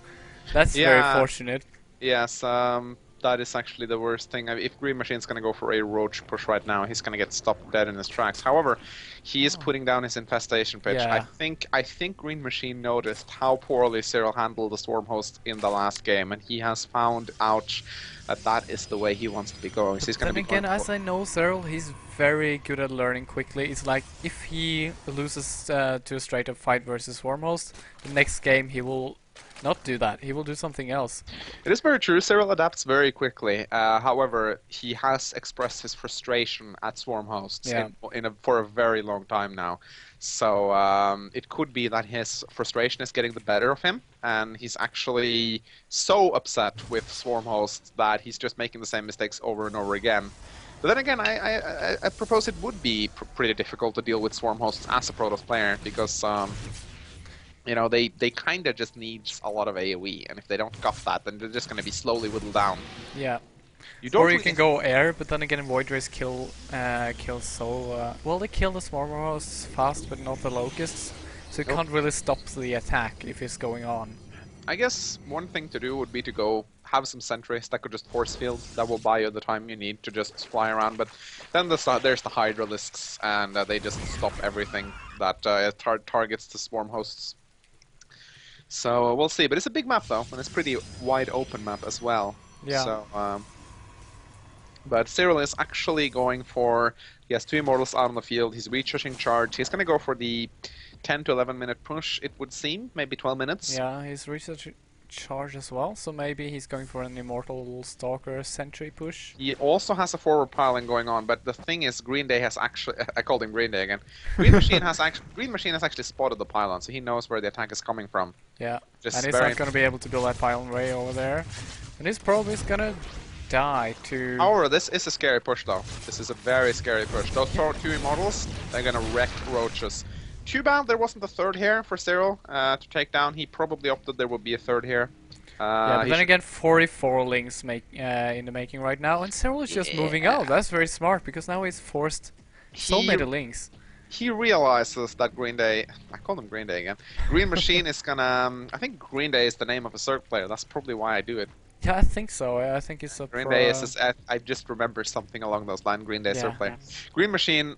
that's very fortunate. Yes, that is actually the worst thing. I mean, if Green Machine's going to go for a Roach push right now, he's going to get stopped dead in his tracks. However, he is putting down his infestation pitch. Yeah. I think Green Machine noticed how poorly Cyril handled the Storm Host in the last game, and he has found out that is the way he wants to be going. So he's going to be again, as I know Cyril, he's very good at learning quickly. It's like, if he loses to a straight-up fight versus Storm Host, the next game he will not do that. He will do something else. It is very true. Cyril adapts very quickly. However, he has expressed his frustration at Swarm Hosts for a very long time now. So it could be that his frustration is getting the better of him, and he's actually so upset with Swarm Hosts that he's just making the same mistakes over and over again. But then again, I propose it would be pretty difficult to deal with Swarm Hosts as a Protoss player, because you know, they kind of just need a lot of AoE, and if they don't got that, then they're just going to be slowly whittled down. Yeah. You don't or you can go air, but then again, Void Rays kill so... well, they kill the Swarmer Hosts fast, but not the Locusts, so you can't really stop the attack if it's going on. I guess one thing to do would be to go have some sentries that could just force field. That will buy you the time you need to just fly around, but then there's the Hydralisks, and they just stop everything that targets the Swarm Hosts. So we'll see, but it's a big map though, and it's a pretty wide open map as well. Yeah. So, but Cyril is actually going for, he has 2 Immortals out on the field, he's recharging charge, he's going to go for the 10 to 11 minute push, it would seem, maybe 12 minutes. Yeah, he's recharging charge as well, so maybe he's going for an Immortal Stalker Sentry push. He also has a forward piling going on, but the thing is, Green Day has actually, I called him Green Day again, Green Machine has actually spotted the pylon, so he knows where the attack is coming from. Yeah, and he's not going to be able to build that pylon way over there, and he's probably going to die to... However, this is a scary push though. This is a very scary push. Those 2 Immortals, they're going to wreck Roaches. Too bad there wasn't a third here for Cyril to take down. He probably opted there would be a third here. Yeah, but then again, 44 links in the making right now, and Cyril is just moving out. That's very smart, because now he's forced so many links. He realizes that Green Day, I called him Green Day again, Green Machine is gonna, I think Green Day is the name of a Zerg player, that's probably why I do it. Yeah, I think so. I think it's a Green Day is, I just remember something along those lines, Green Day Zerg player. Green Machine,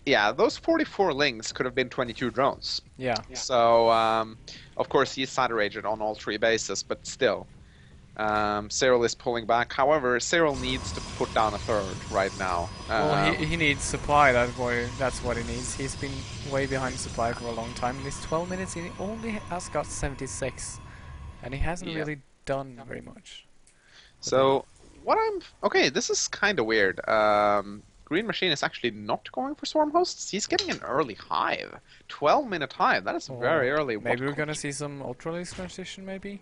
yeah, those 44 links could have been 22 drones. Yeah. So, of course, he's saturated on all 3 bases, but still. Cyril is pulling back. However, Cyril needs to put down a third right now. Well, he needs supply, that's what he needs. He's been way behind supply for a long time. In these 12 minutes, he only has got 76. And he hasn't really done very much. So, Okay, this is kind of weird. Green Machine is actually not going for Swarm Hosts. He's getting an early hive. 12-minute hive. That is very early. Maybe we're gonna see some Ultralisk transition, maybe?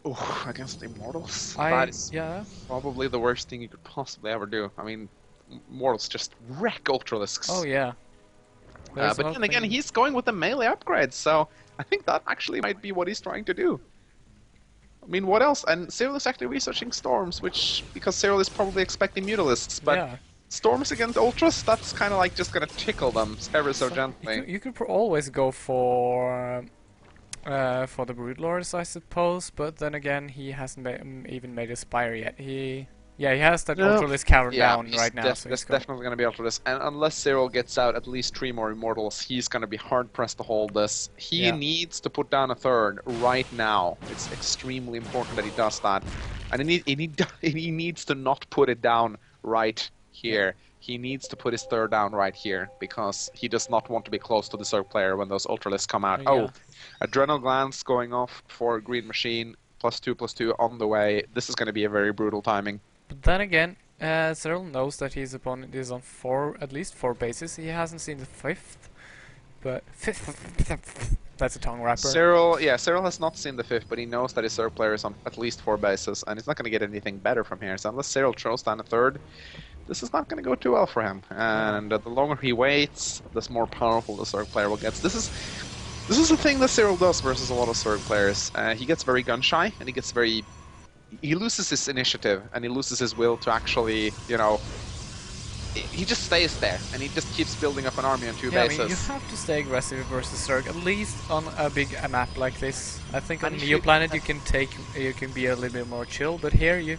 Oh, against Immortals? I That is yeah. probably the worst thing you could possibly ever do. I mean, Immortals just wreck Ultralisks. Oh yeah. There's But then again, he's going with the melee upgrades, so I think that actually might be what he's trying to do. I mean, what else? And Cyril is actually researching Storms, because Cyril is probably expecting Mutalisks, but yeah. Storms against Ultras, that's kind of like just gonna tickle them ever so gently. You could always go for the Broodlords, I suppose, but then again, he hasn't even made a Spire yet. He has that Ultralisk counter down right now. So that's definitely going to be Ultralisk. And unless Cyril gets out at least 3 more Immortals, he's going to be hard-pressed to hold this. He needs to put down a third right now. It's extremely important that he does that. And he needs to not put it down right here. He needs to put his third down right here, because he does not want to be close to the Zerg player when those Ultralisks come out. Oh, Adrenal Glance going off for Green Machine. +2/+2 on the way. This is going to be a very brutal timing. But then again, Cyril knows that his opponent is on at least 4 bases. He hasn't seen the 5th, but 5th. That's a tongue wrapper. Cyril has not seen the 5th, but he knows that his Zerg player is on at least 4 bases, and he's not going to get anything better from here. So unless Cyril throws down a third, this is not going to go too well for him. And the longer he waits, the more powerful the Zerg player will get. This is the thing that Cyril does versus a lot of Zerg players. He gets very gun shy, and he loses his initiative, and he loses his will to actually, he just stays there, and he just keeps building up an army on 2 bases. I mean, you have to stay aggressive versus Zerg, at least on a big map like this. I think on Neoplanet you can be a little bit more chill, but here you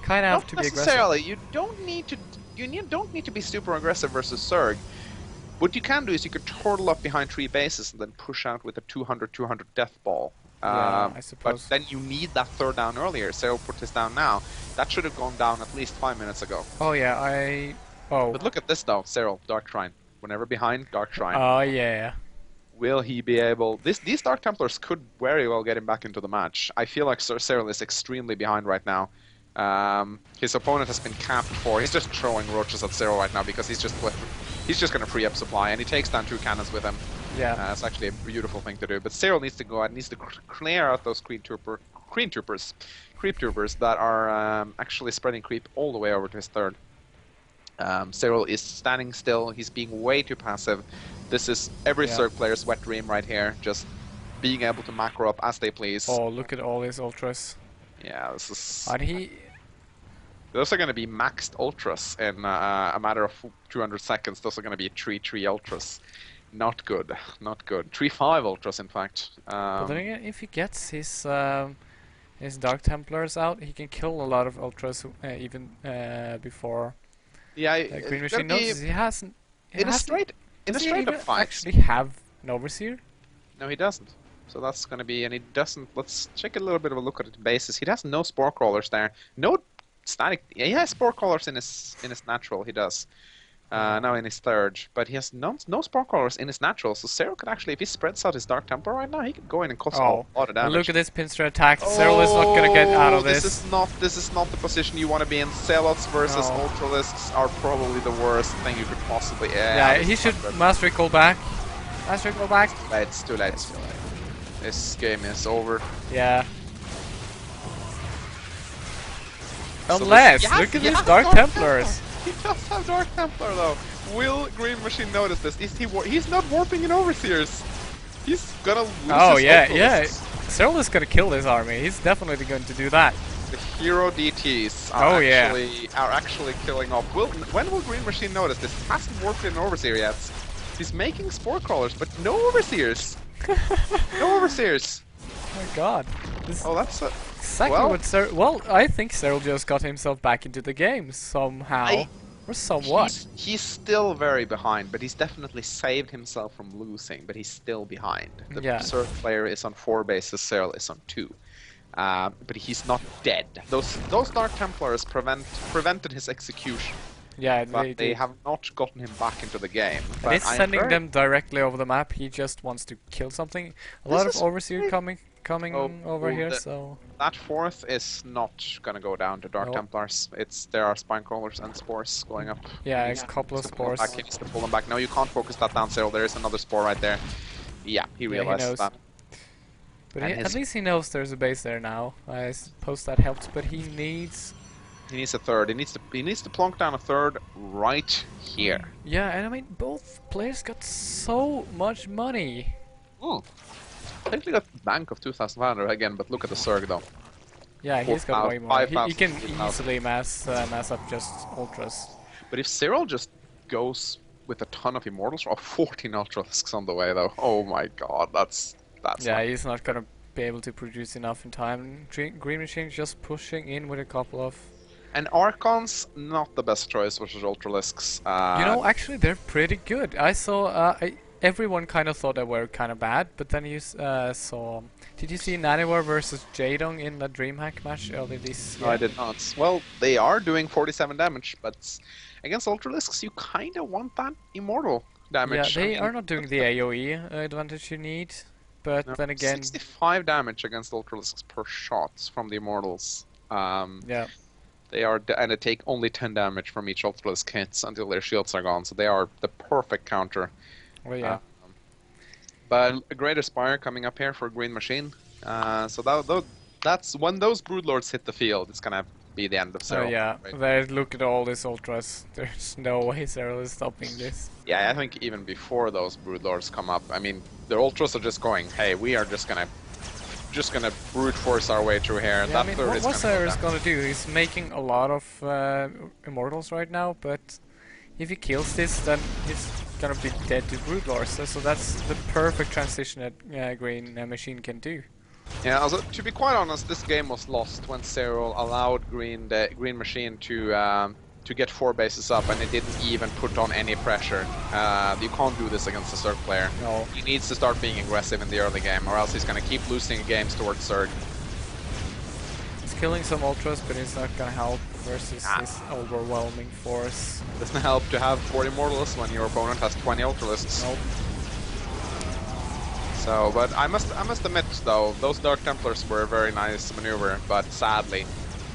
kind of have to be aggressive. Not necessarily. You don't need to be super aggressive versus Zerg. What you can do is you could turtle up behind 3 bases and then push out with a 200-200 death ball. I suppose. But then you need that third down earlier. Cyril put this down now. That should have gone down at least 5 minutes ago. Oh yeah, But look at this though, Cyril, Dark Shrine. Whenever behind, Dark Shrine. Oh yeah. Will he be able... These Dark Templars could very well get him back into the match. I feel like Cyril is extremely behind right now. His opponent has been capped for... He's just throwing roaches at Cyril right now because he's just going to free up supply, and he takes down 2 cannons with him. Yeah. It's actually a beautiful thing to do. But Cyril needs to go out, needs to clear out those creep troopers that are actually spreading creep all the way over to his third. Cyril is standing still. He's being way too passive. This is every Zerg player's wet dream right here, just being able to macro up as they please. Oh, look at all his ultras. Yeah, this is... Those are going to be maxed ultras in a matter of 200 seconds. Those are going to be 3-3 ultras. Not good, not good. 3-5 ultras, in fact. But then again, if he gets his Dark Templars out, he can kill a lot of ultras even before. Yeah, Green Machine notices he hasn't. In a straight up fight. Actually, have an Overseer? No, he doesn't. So that's going to be, and he doesn't. Let's take a little bit of a look at the bases. He has no Spore Crawlers there. No static. Yeah, he has Spore Crawlers in his natural. He does. Now in his third, but he has no Spore Crawlers in his natural. So Cyril could actually, if he spreads out his Dark Templar right now, he could go in and cause a lot of damage. Look at this pincer attack. Cyril is not going to get out of this. This is not the position you want to be in. Zealots versus Ultralisks are probably the worst thing you could possibly. Yeah, he should Mastery Call back. Mastery Call back. It's too late. This game is over. Yeah. Unless, look at these Dark Templars. He does have Dark Templar though. Will Green Machine notice this? He's not warping in Overseers. He's gonna lose his Cyril is gonna kill this army. He's definitely going to do that. The hero DTs are actually killing off. When will Green Machine notice this? He hasn't warped in Overseer yet. He's making Spore Crawlers, but no Overseers. No Overseers. Oh my god. That's exactly what Cyril... Well, I think Cyril just got himself back into the game somehow. Or somewhat. He's still very behind, but he's definitely saved himself from losing, but he's still behind. The Berserk player is on 4 bases, Cyril is on 2. But he's not dead. Those Dark Templars prevented his execution. Yeah, but they have not gotten him back into the game. But it's sending them directly over the map. He just wants to kill something. A lot of Overseer coming. coming over here, so... That fourth is not gonna go down to Dark Nope. Templars. There are Spine Crawlers and Spores going up. Yeah, a couple of spores. He needs to pull them back. No, you can't focus that down, Cyril. There is another Spore right there. Yeah, he realized knows. that. But at least he knows there's a base there now. I suppose that helps, but he needs... He needs a third. He needs to plonk down a third right here. Yeah, and I mean, both players got so much money. Technically got bank of 2,500 again, but look at the Zerg though. Yeah, he's got way more. He can 5,000. easily mass up just ultras. But if Cyril just goes with a ton of Immortals, or 14 Ultralisks on the way though, oh my god, that's yeah, he's not gonna be able to produce enough in time. Green Machine's just pushing in with a couple of... And Archons, not the best choice versus Ultralisks. You know, actually, they're pretty good. I saw... everyone kind of thought they were kind of bad, but then you saw... Did you see Nanowar versus Jadong in the DreamHack match earlier this year? No, I did not. Well, they are doing 47 damage, but against Ultralisks, you kind of want that Immortal damage. Yeah, they are not doing the AoE advantage you need, but then again... 65 damage against Ultralisks per shot from the Immortals. Yeah. They are, and they take only 10 damage from each Ultralisk hits until their shields are gone, so they are the perfect counter. Oh yeah. But a Greater Spire coming up here for Green Machine. So that's when those Broodlords hit the field, it's gonna be the end of Cyril. Oh yeah, right? Look at all these ultras. There's no way Cyril is stopping this. Yeah, I think even before those Broodlords come up, I mean, the ultras are just going, hey, we are just gonna brute force our way through here. Yeah, I mean, what Cyrus is gonna do? He's making a lot of Immortals right now, but if he kills this, then he's gonna be dead to Broodlords. So that's the perfect transition that Green Machine can do. Yeah, also, to be quite honest, this game was lost when Cyril allowed the Green Machine to get 4 bases up, and it didn't even put on any pressure. You can't do this against a Zerg player. No. He needs to start being aggressive in the early game, or else he's gonna keep losing games towards Zerg. He's killing some ultras, but it's not gonna help versus this overwhelming force. Doesn't help to have 4 Immortals when your opponent has 20 Ultralisks. Nope. So, but I must admit though, those Dark Templars were a very nice maneuver, but sadly,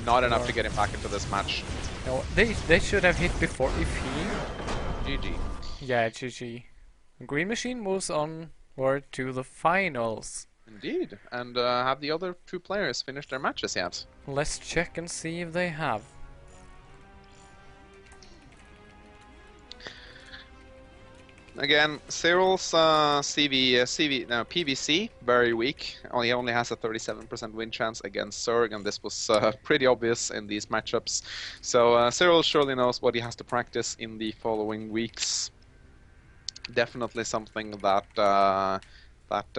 not enough to get him back into this match. No, they should have hit before if he... GG. Yeah, GG. Green Machine moves onward to the finals. Indeed, and have the other 2 players finished their matches yet? Let's check and see if they have. Again, Cyril's PVC, very weak. He only has a 37% win chance against Zerg, and this was pretty obvious in these matchups. So Cyril surely knows what he has to practice in the following weeks. Definitely something that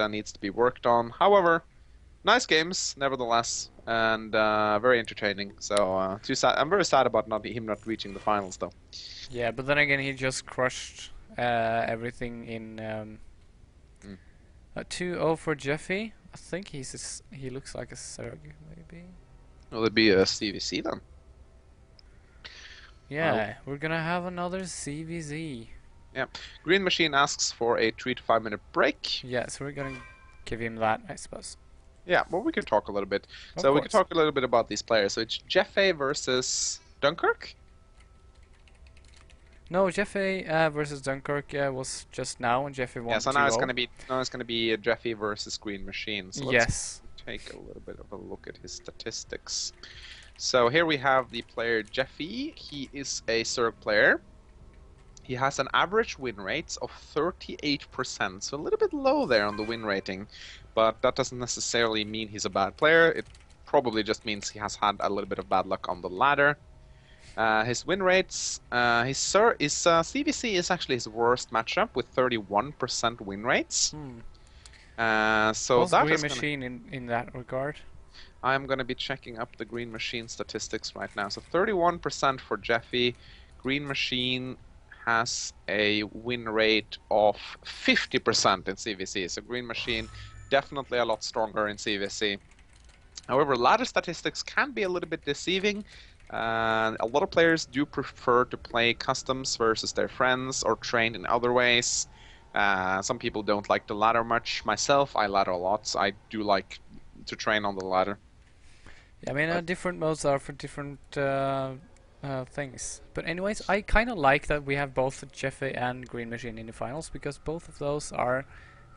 needs to be worked on. However, nice games nevertheless, and very entertaining. So too sad. I'm very sad about him not reaching the finals though. Yeah, but then again, he just crushed everything in 2-0 for Jeffy. I think he looks like a Zerg, maybe. Will it be a CVC then? Yeah, we're gonna have another CVZ. Yeah, Green Machine asks for a 3 to 5 minute break. Yeah, so we're gonna give him that, I suppose. Yeah, well, we can talk a little bit. Of we course. can talk a little bit about these players. So it's Jeffy versus Dunkirk. No, Jeffy versus Dunkirk was just now, and Jeffy won. Yeah, so now it's gonna be Jeffy versus Green Machine. So let's take a little bit of a look at his statistics. So here we have the player Jeffy. He is a Zerg player. He has an average win rate of 38%, so a little bit low there on the win rating, but that doesn't necessarily mean he's a bad player. It probably just means he has had a little bit of bad luck on the ladder. His win rates, his CVC is actually his worst matchup with 31% win rates. So what's that Green is Machine in that regard? I'm going to be checking up the Green Machine statistics right now. So 31% for Jeffy. Green Machine has a win rate of 50% in CVC. So Green Machine definitely a lot stronger in CVC. However, ladder statistics can be a little bit deceiving. A lot of players do prefer to play customs versus their friends or train in other ways. Some people don't like the ladder much. Myself, I ladder a lot. So I do like to train on the ladder. Yeah, I mean, But different modes are for different things. But anyways, I kind of like that we have both Jeffy and Green Machine in the finals because both of those are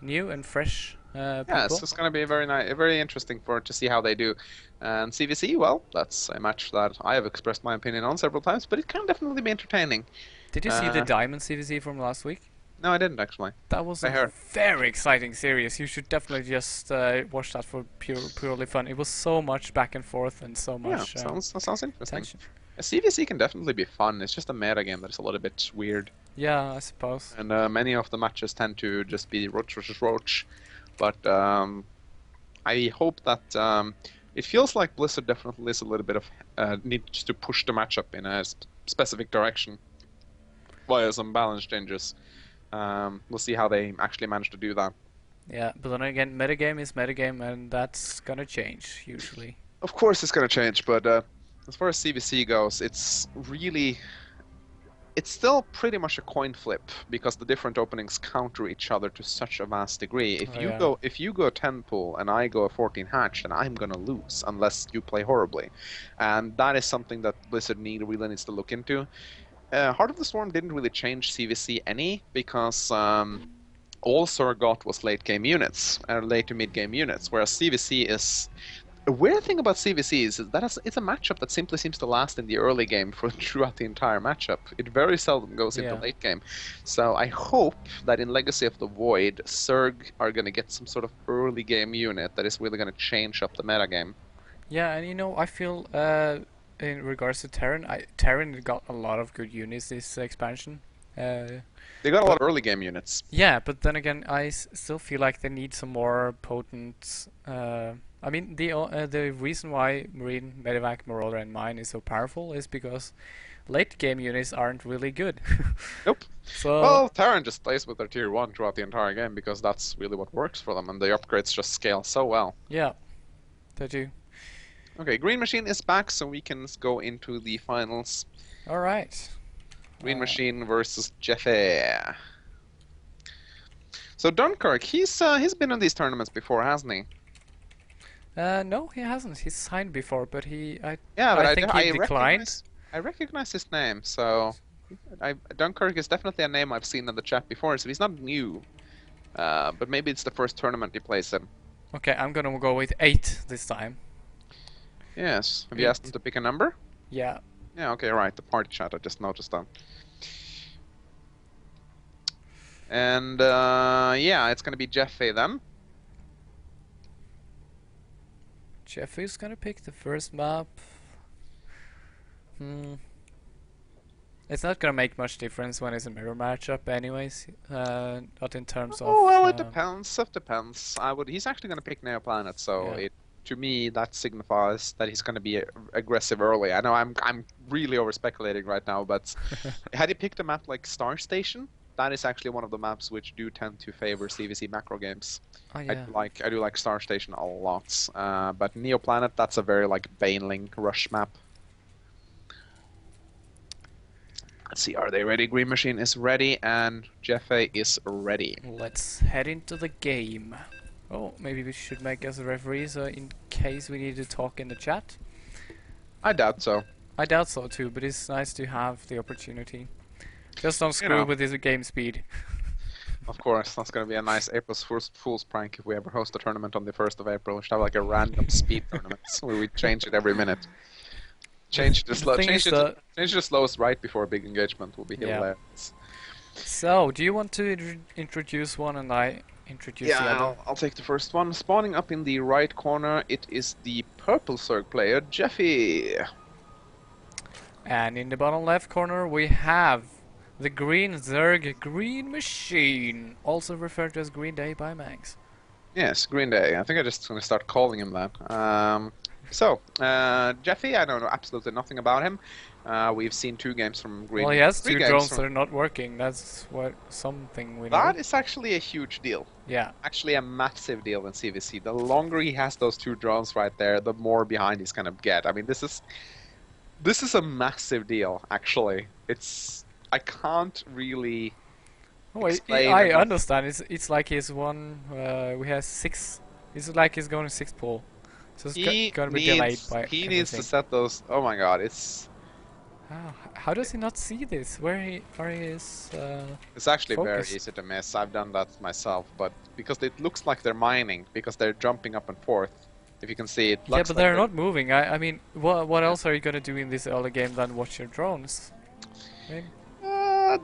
new and fresh yeah, people. it's going to be very nice, very interesting to see how they do. And CVC, well, that's a match that I have expressed my opinion on several times, but it can definitely be entertaining. Did you see the Uh, Diamond CVC from last week? no, I didn't actually. That was I a heard. very exciting series. You should definitely just watch that for purely fun. It was so much back and forth and so Yeah, much that sounds interesting. tension. A CVC can definitely be fun. It's just a meta game that is a little bit weird, Yeah, I suppose. and many of the matches tend to just be roach versus roach. But I hope that it feels like Blizzard definitely is a little bit of needs to push the matchup in a specific direction via some balance changes. We'll see how they actually manage to do that. Yeah, but then again, metagame is metagame, and that's gonna change usually. Of course, it's going to change, but as far as CVC goes, it's still pretty much a coin flip because the different openings counter each other to such a vast degree. If you go 10 pull and I go a 14 hatch, then I'm gonna lose unless you play horribly, and that is something that Blizzard really needs to look into. Heart of the Storm didn't really change CVC any because all Sir got was late game units, late to mid game units, whereas CVC is. A weird thing about CVC is that it's a matchup that simply seems to last in the early game for throughout the entire matchup. It very seldom goes into late game. So I hope that in Legacy of the Void, Zerg are going to get some sort of early game unit that is really going to change up the metagame. Yeah, and you know, I feel in regards to Terran, Terran got a lot of good units this expansion. They got a lot of early game units. Yeah, but then again, I still feel like they need some more potent. I mean, the reason why Marine, Medivac, Marauder, and Mine is so powerful is because late game units aren't really good. Nope. So Well, Terran just plays with their tier 1 throughout the entire game because that's really what works for them, and the upgrades just scale so well. yeah, they do. Okay, Green Machine is back, so we can go into the finals. All right. Green Machine versus Jeffy. So Dunkirk, he's been in these tournaments before, hasn't he? No, he hasn't. He's signed before, but I think I he declined. I recognize his name, so Dunkirk is definitely a name I've seen in the chat before, so he's not new. But maybe it's the first tournament he plays in. Okay, I'm gonna go with 8 this time. Yes. Have you asked him to pick a number? Yeah. Yeah, okay, right. The party chat, I just noticed that. And yeah, it's gonna be Jeffy then. Jeffy's gonna pick the first map. It's not gonna make much difference when it's a mirror matchup, anyways. Not in terms of. Oh well, it depends. It depends. He's actually gonna pick Neoplanet, so Yeah. to me that signifies that he's gonna be aggressive early. I know I'm really over speculating right now, but had he picked a map like Star Station, that is actually one of the maps which do tend to favor CVC macro games. Oh, yeah. I do like Star Station a lot, but Neoplanet, that's a very like Baneling rush map. Let's see, are they ready? Green Machine is ready, and Jeffy is ready. Let's head into the game. Oh, maybe we should make us a referee, so in case we need to talk in the chat. I doubt so. I doubt so too, but it's nice to have the opportunity. Just don't screw with his game speed. Of course, that's going to be a nice April Fool's prank if we ever host a tournament on the 1st of April. We should have like a random speed tournament where we change it every minute. Change the slowest right before a big engagement will be hilarious. So, do you want to introduce one and I introduce the other? I'll take the first one. Spawning up in the right corner, it is the purple Zerg player, Jeffy. And in the bottom left corner, we have the green Zerg Green Machine, also referred to as Green Day by Mangs. Yes, Green Day. I think I'm just going to start calling him that. Jeffy, I don't know absolutely nothing about him. We've seen 2 games from Green. Well, he has 2 drones that are not working. That's something we know. That is actually a huge deal. Yeah. Actually a massive deal in CVC. The longer he has those 2 drones right there, the more behind he's going to get. I mean, this is a massive deal, actually. I can't really explain I enough. understand. It's like he's one. We have 6. It's like he's going 6 pull. So it's He gonna be delayed needs by he needs to everything. set those. Oh my God, How does he not see this? Where he is it's actually very focused? easy to miss. I've done that myself, but because it looks like they're mining, because they're jumping up and forth. If you can see, it Yeah, looks but like they're they're. not moving. I mean, what else are you gonna do in this early game than watch your drones? I mean,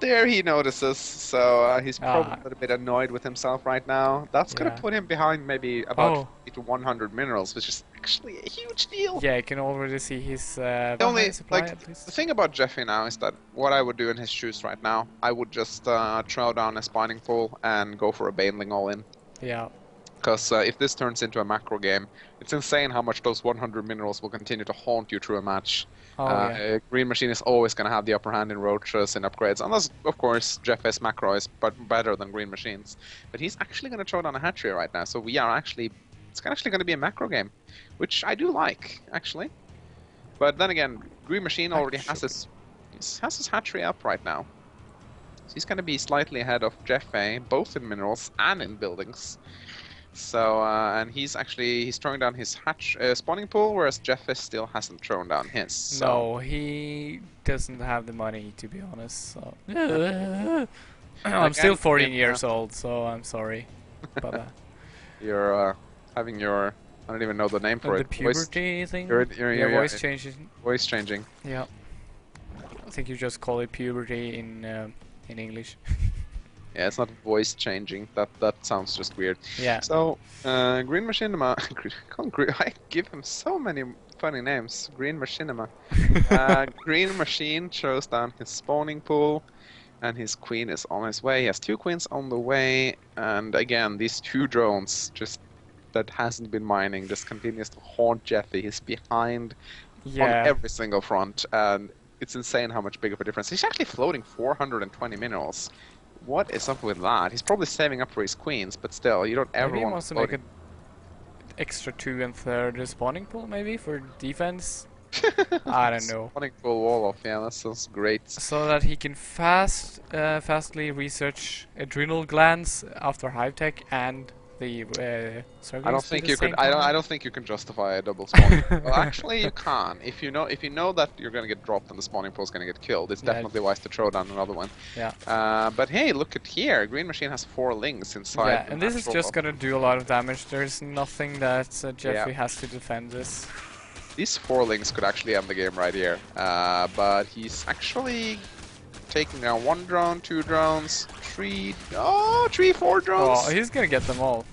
There he notices, so he's probably ah, a little bit annoyed with himself right now. That's gonna yeah. put him behind maybe about Oh, 50 to 100 minerals, which is actually a huge deal. yeah. I can already see his The high only, supply like, at the least. thing about Jeffy now is that what I would do in his shoes right now, I would just throw down a spawning pool and go for a baneling all in. Yeah. Because if this turns into a macro game, it's insane how much those 100 minerals will continue to haunt you through a match. Oh yeah. Green Machine is always going to have the upper hand in roaches and upgrades, unless, of course, Jeff's macro is better than Green Machine's. But he's actually going to throw down a hatchery right now, so it's actually going to be a macro game, which I do like, actually. But then again, Green Machine already has Actually. his hatchery up right now. So he's going to be slightly ahead of Jeffe, both in minerals and in buildings. So, and he's throwing down his spawning pool, whereas Jeffe still hasn't thrown down his. So, No, he doesn't have the money to be honest. So. I'm still again, 14 years old, so I'm sorry. But you're having your, I don't even know the name for the it. Voice, puberty thing. you're, Yeah, voice changing. voice changing. Yeah. I think you just call it puberty in English. Yeah, it's not voice changing. That sounds just weird. Yeah. So, Green Machinima, I give him so many funny names. Green Machinima. Green Machine throws down his spawning pool, and his queen is on his way. He has 2 queens on the way, and again, these 2 drones that hasn't been mining just continues to haunt Jeffy. He's behind on Yeah. every single front, and it's insane how much big of a difference. He's actually floating 420 minerals. What is up with that? He's probably saving up for his queens, but still, you don't ever Maybe he want wants to floating. make an extra 2 and third spawning pool, maybe for defense. I don't know. Spawning full wall off, yeah, that sounds great. So that he can fastly research adrenal glands after hive tech and the I don't circles at think the you could. same I time. don't think you can justify a double spawning. Well, actually, you can. If you know that you're gonna get dropped and the spawning pool is gonna get killed, it's Yeah. definitely wise to throw down another one. Yeah. But hey, look at here. Green Machine has 4 lings inside. Yeah, the and this is natural just of- gonna do a lot of damage. There's nothing that Jeffrey Yeah. has to defend this. These 4 lings could actually end the game right here. But he's actually taking down 1 drone, 2 drones, 3, 4 drones. Oh, he's gonna get them all.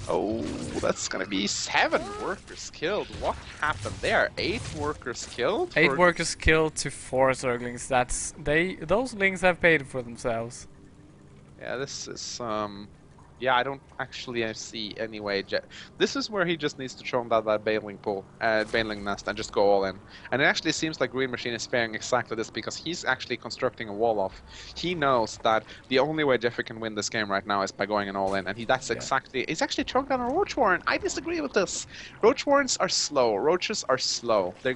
Oh, that's gonna be 7 workers killed. What happened there? 8 workers killed? 8 Or- workers killed to 4 zerglings. Those lings have paid for themselves. Yeah, this is yeah, I don't actually see any way. This is where he just needs to throw down that baneling pool, baneling nest, and just go all in. And it actually seems like Green Machine is faring exactly this because he's actually constructing a wall off. He knows that the only way Jeffrey can win this game right now is by going an all in, and Yeah. he's actually throwing down a Roach Warren. I disagree with this. Roach Warrens are slow. Roaches are slow. They're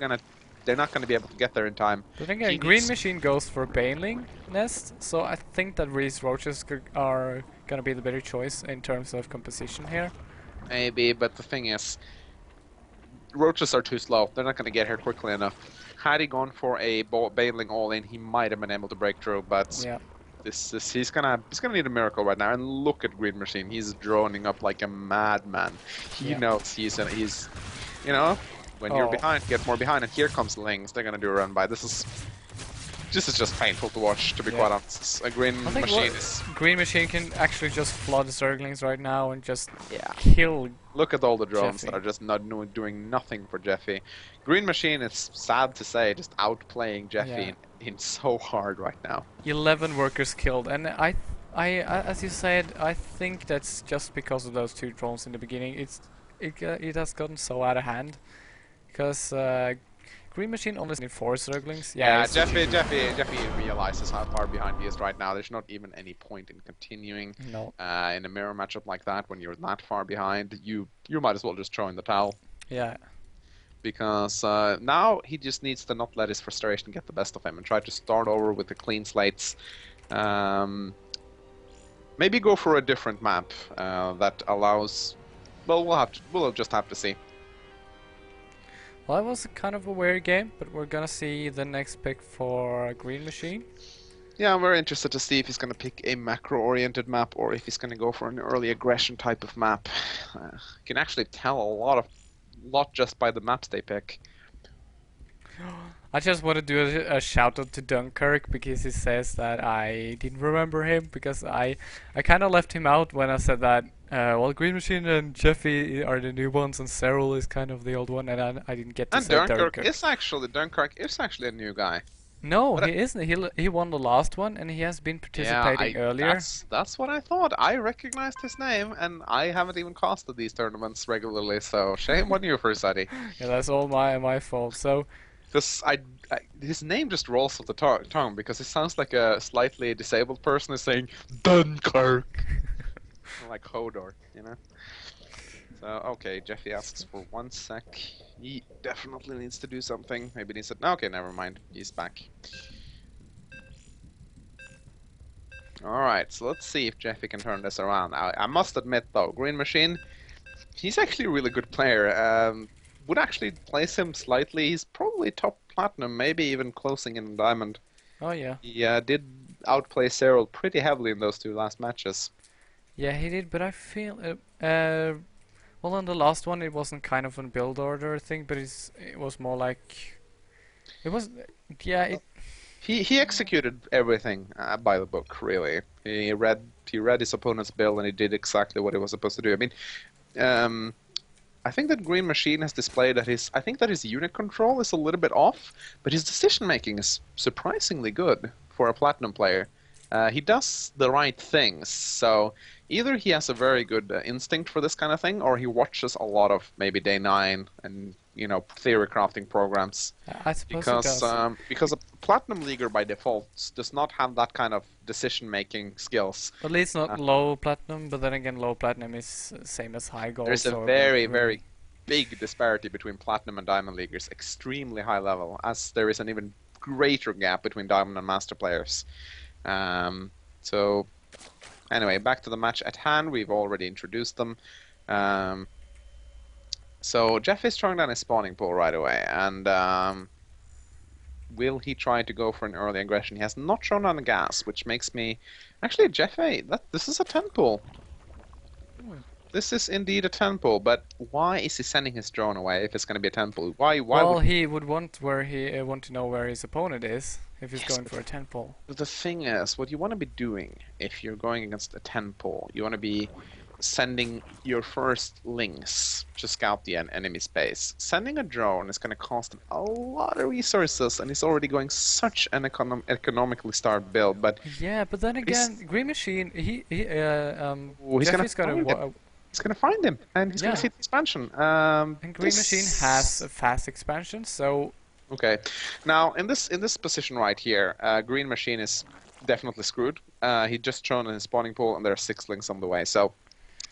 not gonna be able to get there in time. But again, He Green needs- Machine goes for Baneling Nest, so I think that Reese Roaches are gonna be the better choice in terms of composition here. Maybe, but the thing is, roaches are too slow. They're not going to get here quickly enough. Had he gone for a baneling all in, he might have been able to break through. But Yeah. he's gonna need a miracle right now. And look at Green Machine. He's droning up like a madman. He Yeah. knows he's you know, when you're Oh. behind, get more behind. And here comes Lings. They're gonna do a run by. This is just painful to watch, to be Yeah. quite honest. A Green I think Machine is. Green Machine can actually just flood the Zerglings right now and just Yeah. kill. Look at all the drones Jeffy. that are just not doing nothing for Jeffy. Green Machine is sad to say just outplaying Jeffy in so hard right now. 11 workers killed, and as you said, I think that's just because of those 2 drones in the beginning. It has gotten so out of hand because Green Machine only needs 4 Zerglings. Yeah, it's- Jeffy realizes how far behind he is right now. There's not even any point in continuing No. in a mirror matchup like that when you're that far behind. You might as well just throw in the towel. Yeah. Because now he just needs to not let his frustration get the best of him and try to start over with the clean slates. Maybe go for a different map that allows. Well, we'll just have to see. Well, that was kind of a weird game, but we're gonna see the next pick for Green Machine. Yeah, I'm very interested to see if he's going to pick a macro-oriented map or if he's going to go for an early aggression type of map. You can actually tell a lot just by the maps they pick. I just want to do a shout out to Dunkirk because he says that I didn't remember him because I kind of left him out when I said that. Well, Green Machine and Jeffy are the new ones, and Cyril is kind of the old one, and I didn't get to And say Dunkirk. Dunkirk is actually a new guy. No, But he isn't. He won the last one, and he has been participating earlier. that's what I thought. I recognized his name, and I haven't even casted these tournaments regularly. So shame on you, Forseti. Yeah, that's all my fault. So Because his name just rolls off the tongue because it sounds like a slightly disabled person is saying Dunkirk, like Hodor, you know. So okay, Jeffy asks for 1 sec. He definitely needs to do something. Maybe he needs to. Okay, never mind. He's back. All right, so let's see if Jeffy can turn this around. I must admit though, Green Machine, he's actually a really good player. Would actually place him slightly. He's probably top platinum, maybe even closing in diamond. oh yeah. He did outplay Cyril pretty heavily in those 2 last matches. Yeah, he did, but I feel well, on the last one it wasn't kind of a build order thing, but it was more like it was yeah. He executed everything by the book, really. He read his opponent's build and he did exactly what he was supposed to do. I mean, I think that Green Machine has displayed that his unit control is a little bit off, but his decision making is surprisingly good for a platinum player. He does the right things, so either he has a very good instinct for this kind of thing, or he watches a lot of maybe Day 9 and theory crafting programs. I suppose it does. Because a platinum leaguer by default does not have that kind of decision making skills. At least not low platinum, but then again, low platinum is same as high gold. There's a so very big disparity between platinum and diamond leaguers, extremely high level, as there is an even greater gap between diamond and master players. So anyway, back to the match at hand. We've already introduced them. So Jeff is throwing down his spawning pool right away, and will he try to go for an early aggression? He has not shown on the gas, which makes me actually Jeffy. This is a 10 pool. This is indeed a 10 pool, but why is he sending his drone away if it's going to be a 10 pool? Why well, he would want to know where his opponent is if he's going for a 10 pool. But the thing is, what you want to be doing if you're going against a 10 pool, you want to be sending your first links to scout the enemy space. Sending a drone is going to cost him a lot of resources, and he's already going such an economically starved build. But yeah, but then again, Green Machine, he's gonna find him, and he's gonna see the expansion. And Green Machine has a fast expansion, so. Okay, now in this position right here, Green Machine is definitely screwed. He just thrown in his spawning pool, and there are 6 links on the way. So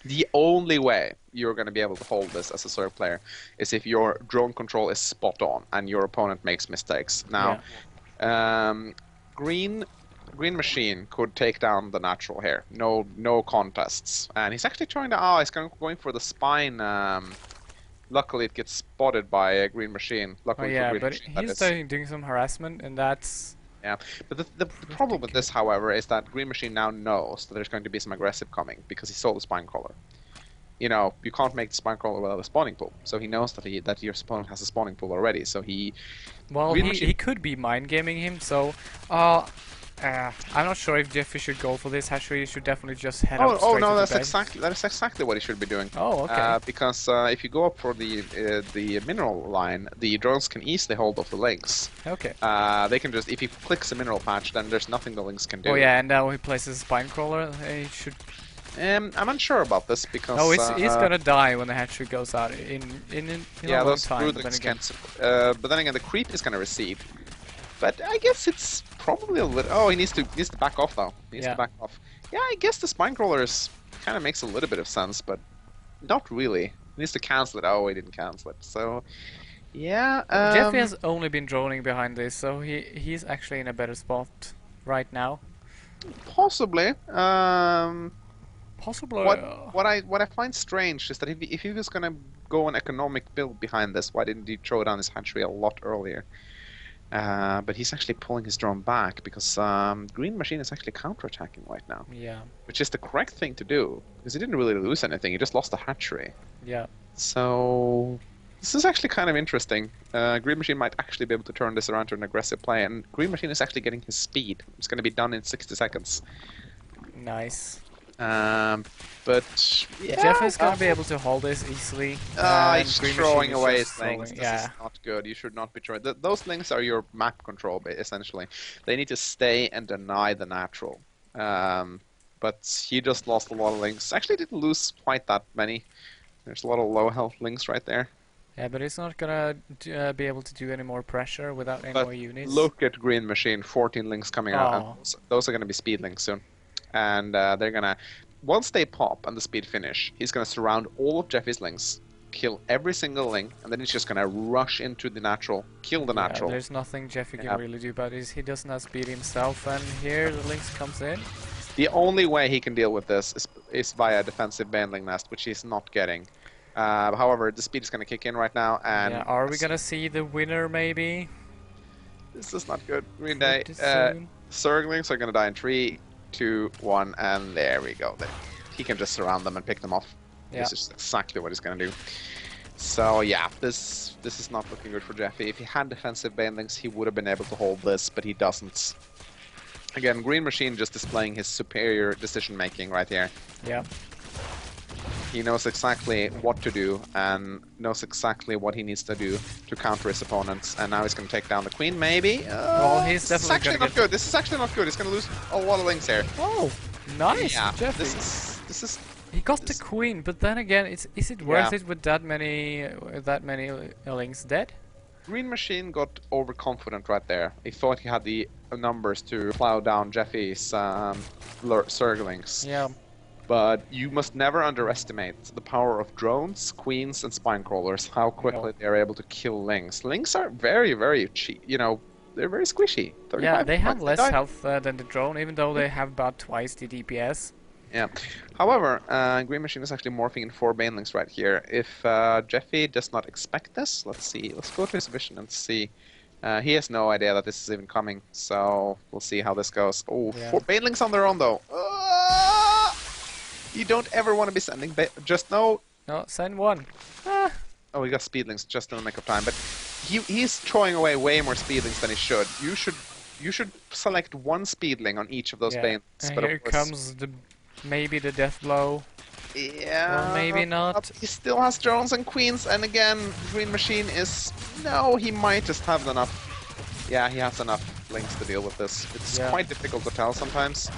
the only way you're going to be able to hold this as a serve player is if your drone control is spot on and your opponent makes mistakes. Now, Green Machine could take down the natural here. No contests. And he's actually trying to... he's going for the spine. Luckily, it gets spotted by Green Machine. Luckily for Green Machine, he's doing some harassment, and that's... Yeah, but the problem with this, however, is that Green Machine now knows that there's going to be some aggressive coming because he saw the spine crawler. You can't make the spine crawler without a spawning pool. So he knows that your opponent has a spawning pool already. So he... Well, he could be mind gaming him. So, I'm not sure if Jeffy should go for this. Actually, he should definitely just head up straight to the base. That is exactly what he should be doing. Oh, okay. Because if you go up for the mineral line, the drones can easily hold off the links. Okay. They can just, if he clicks a mineral patch, then there's nothing the links can do. Oh yeah, and now he places a spine crawler. He should. I'm unsure about this because. Oh, he's gonna die when the hatchery goes out in a long time. But then again, the creep is gonna receive. But I guess it's probably a little... Oh, he needs to back off, though. He needs to back off. Yeah, I guess the spine crawler kind of makes a little bit of sense, but not really. He needs to cancel it. Oh, he didn't cancel it. So, yeah... Jeffy has only been droning behind this, so he's actually in a better spot right now. Possibly. Possibly. What I find strange is that if he was gonna go an economic build behind this, why didn't he throw down his hatchery a lot earlier? But he's actually pulling his drone back because Green Machine is actually counterattacking right now. Yeah. Which is the correct thing to do, because he didn't really lose anything, he just lost the hatchery. Yeah. So this is actually kind of interesting. Green Machine might actually be able to turn this around to an aggressive play, and Green Machine is actually getting his speed. It's going to be done in 60 seconds. Nice. But yeah, Jeff is gonna be able to hold this easily. he's Green throwing Machine is away just his things. throwing- This yeah. is not good. You should not be throwing. Those links are your map control, essentially. They need to stay and deny the natural. But he just lost a lot of links. Actually, didn't lose quite that many. There's a lot of low health links right there. Yeah, but he's not gonna be able to do any more pressure without any But more units. look at Green Machine, 14 links coming out. And those are going to be speed links soon. And they're going to, once they pop and the speed finish, he's going to surround all of Jeffy's links, kill every single link, and then he's just going to rush into the natural, kill the natural. There's nothing Jeffy can really do about it. He doesn't have speed himself, and here the links comes in. The only way he can deal with this is via defensive baneling nest, which he's not getting. However, the speed is going to kick in right now, and are we gonna see the winner maybe? This is not good. Green Day. Soon. Zerglings are going to die in 3, 2, 1, and there we go. He can just surround them and pick them off. Yeah. This is exactly what he's going to do. So yeah, this is not looking good for Jeffy. If he had defensive banelings, he would have been able to hold this, but he doesn't. Again, Green Machine just displaying his superior decision making right here. Yeah. He knows exactly what to do and knows exactly what he needs to do to counter his opponents. And now he's going to take down the queen, maybe. Well, he's this is definitely actually not good. This is actually not good. He's going to lose a lot of links here. Oh, nice, Yeah, Jeffy. this is. He got the queen, but then again, is it worth it with that many links dead? Green Machine got overconfident right there. He thought he had the numbers to plow down Jeffy's Zerglings. Yeah. But you must never underestimate the power of drones, queens, and spine crawlers, how quickly they're able to kill links. Links are very, very cheap, you know, they're very squishy. Yeah, they have less health than the drone, even though they have about twice the DPS. Yeah. However, Green Machine is actually morphing in 4 banelings right here. If Jeffy does not expect this, let's see, let's go to his vision and see. He has no idea that this is even coming, so we'll see how this goes. Oh, 4 banelings on their own though. You don't ever want to be sending just no. No, send one. Oh, we got speedlings just in the nick of time, but he's throwing away way more speedlings than he should. You should select 1 speedling on each of those banelings. And but here comes maybe the death blow. Yeah. Or maybe not. He still has drones and queens, and again, Green Machine is no. He might just have enough. Yeah, he has enough links to deal with this. It's quite difficult to tell sometimes.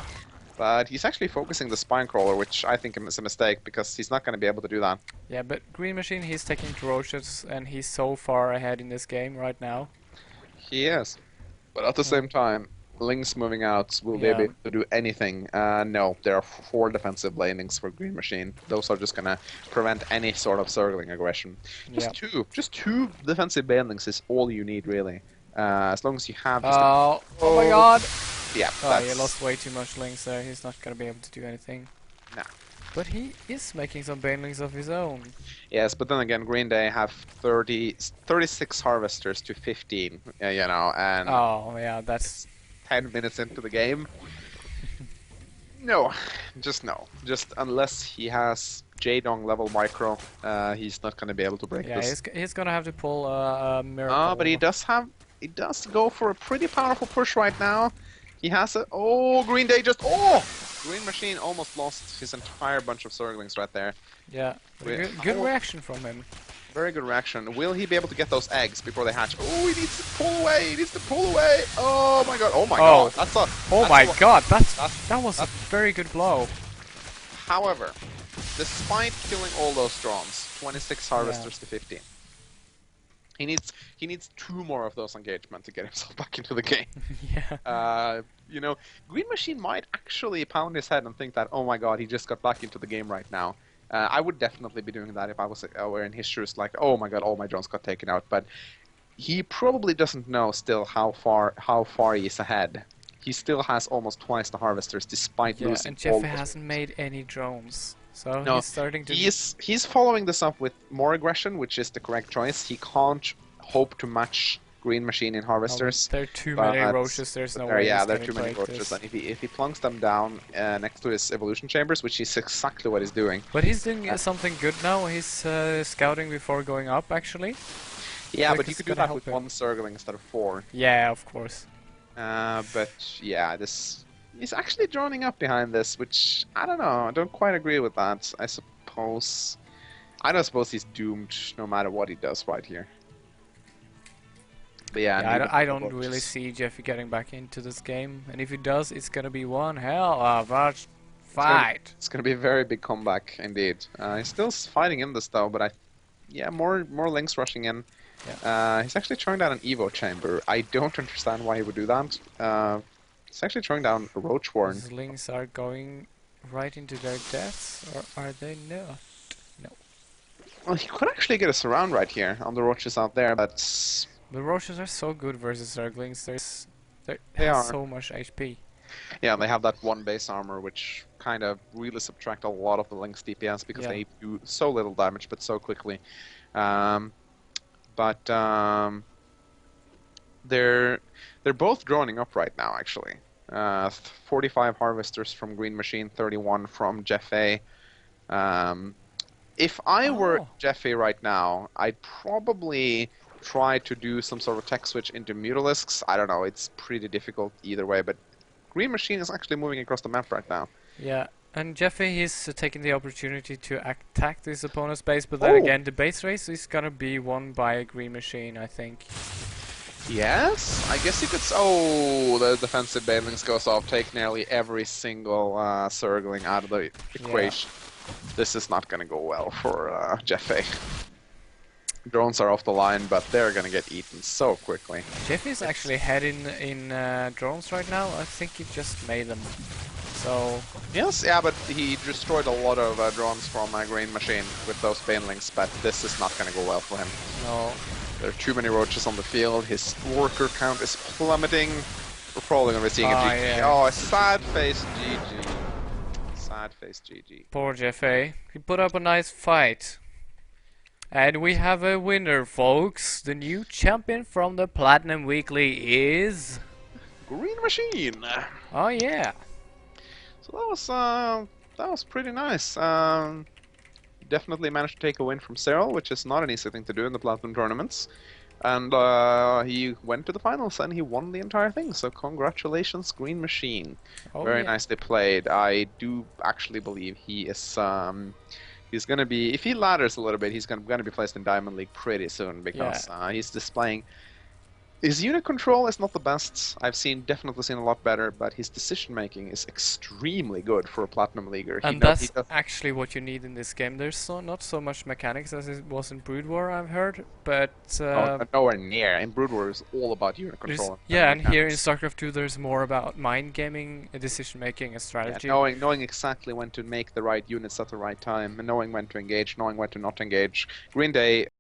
But he's actually focusing the spine crawler, which I think is a mistake, because he's not going to be able to do that. Yeah, but Green Machine, he's taking ferocious, and he's so far ahead in this game right now. He is. But at the same time, links moving out will be able to do anything. No, there are 4 defensive lanings for Green Machine. Those are just going to prevent any sort of circling aggression. Just two defensive banelings is all you need, really. As long as you have just oh my god! Yeah, he lost way too much links there. He's not gonna be able to do anything. No. But he is making some banelings of his own. Yes, but then again, Green Day have 36 harvesters to 15, you know, and... Oh, yeah, that's... 10 minutes into the game. No, just no. Just unless he has J-Dong level micro, he's not going to be able to break this. Yeah, he's gonna have to pull a miracle. But he does go for a pretty powerful push right now. He has a... Oh, Green Day just... Oh! Green Machine almost lost his entire bunch of Zerglings right there. Yeah, good reaction from him. Very good reaction. Will he be able to get those eggs before they hatch? Oh, he needs to pull away! He needs to pull away! Oh my god! Oh my god! That was a very good blow. However, despite killing all those drones, 26 harvesters to 15. He needs 2 more of those engagement to get himself back into the game. Yeah. You know, Green Machine might actually pound his head and think that, oh my god, he just got back into the game right now. I would definitely be doing that if I were in his shoes, like, oh my god, all my drones got taken out. But he probably doesn't know still how far he is ahead. He still has almost twice the harvesters, despite losing. And Jeffy hasn't made any drones, So No, he's starting to. he's following this up with more aggression, which is the correct choice. He can't hope to match Green Machine in Oh, Harvesters. there are too But many roaches. There's no there, way yeah, he's there are gonna too many break roaches, this. and if he plunks them down next to his evolution chambers, which is exactly what he's doing. But he's doing something good now. He's scouting before going up, actually. Yeah, I but think you it's could do gonna that with help him. one Zergling instead of 4. Yeah, of course. But yeah, he's actually droning up behind this, which I don't know. I don't quite agree with that. I don't suppose he's doomed no matter what he does right here. But yeah, Yeah, neither I of don't the really roaches. see Jeffy getting back into this game, and if he does, it's gonna be one hell of a It's fight. it's gonna be a very big comeback indeed. He's still fighting in this though, but yeah, more links rushing in. Yeah. He's actually throwing down an Evo chamber. I don't understand why he would do that. He's actually throwing down a Roach Warren. These links are going right into their deaths, or are they not? No. Well, he could actually get a surround right here on the roaches out there, but The roaches are so good versus Zerglings. They they have are. so much HP. Yeah, they have that one base armor, which kind of really subtract a lot of the Link's DPS because Yeah. they do so little damage but so quickly. But they're both droning up right now, actually. 45 harvesters from Green Machine, 31 from Jeff A. If I were Oh. Jeff A right now, I'd probably try to do some sort of tech switch into Mutalisks. I don't know, it's pretty difficult either way, but Green Machine is actually moving across the map right now. Yeah, and Jeffy he's taking the opportunity to attack this opponent's base, but then Oh. again, the base race is gonna be won by a Green Machine, I think. Yes, I guess you could. Oh, the defensive Banelings goes off, take nearly every single Zergling out of the equation. This is not going to go well for Jeff A. Drones are off the line, but they're going to get eaten so quickly. Jeffy's actually ahead in drones right now. I think he just made them. So Yes, yeah, but he destroyed a lot of drones from Green Machine with those Banelings, but this is not going to go well for him. no. There are too many roaches on the field. His worker count is plummeting. We're probably going to be seeing a GG. Yeah. Oh, a sad face GG. Sad face GG. Poor Jeffy. He put up a nice fight. And we have a winner, folks. The new champion from the Platinum Weekly is... Green Machine. Oh yeah. So that was pretty nice. Definitely managed to take a win from Cyril, which is not an easy thing to do in the Platinum tournaments. And he went to the finals and he won the entire thing. So congratulations, Green Machine. Oh, Very yeah. nicely played. I do actually believe he is. He's gonna be, if he ladders a little bit, he's gonna be placed in Diamond League pretty soon because he's displaying. His unit control is not the best. I've definitely seen a lot better, but his decision making is extremely good for a Platinum Leaguer. And that's actually what you need in this game. There's not so much mechanics as it was in Brood War, I've heard, but nowhere near. In Brood War, it's all about unit control. yeah, and here in StarCraft 2, there's more about mind gaming, decision making, and strategy. Yeah, knowing exactly when to make the right units at the right time, and knowing when to engage, knowing when to not engage. Green Day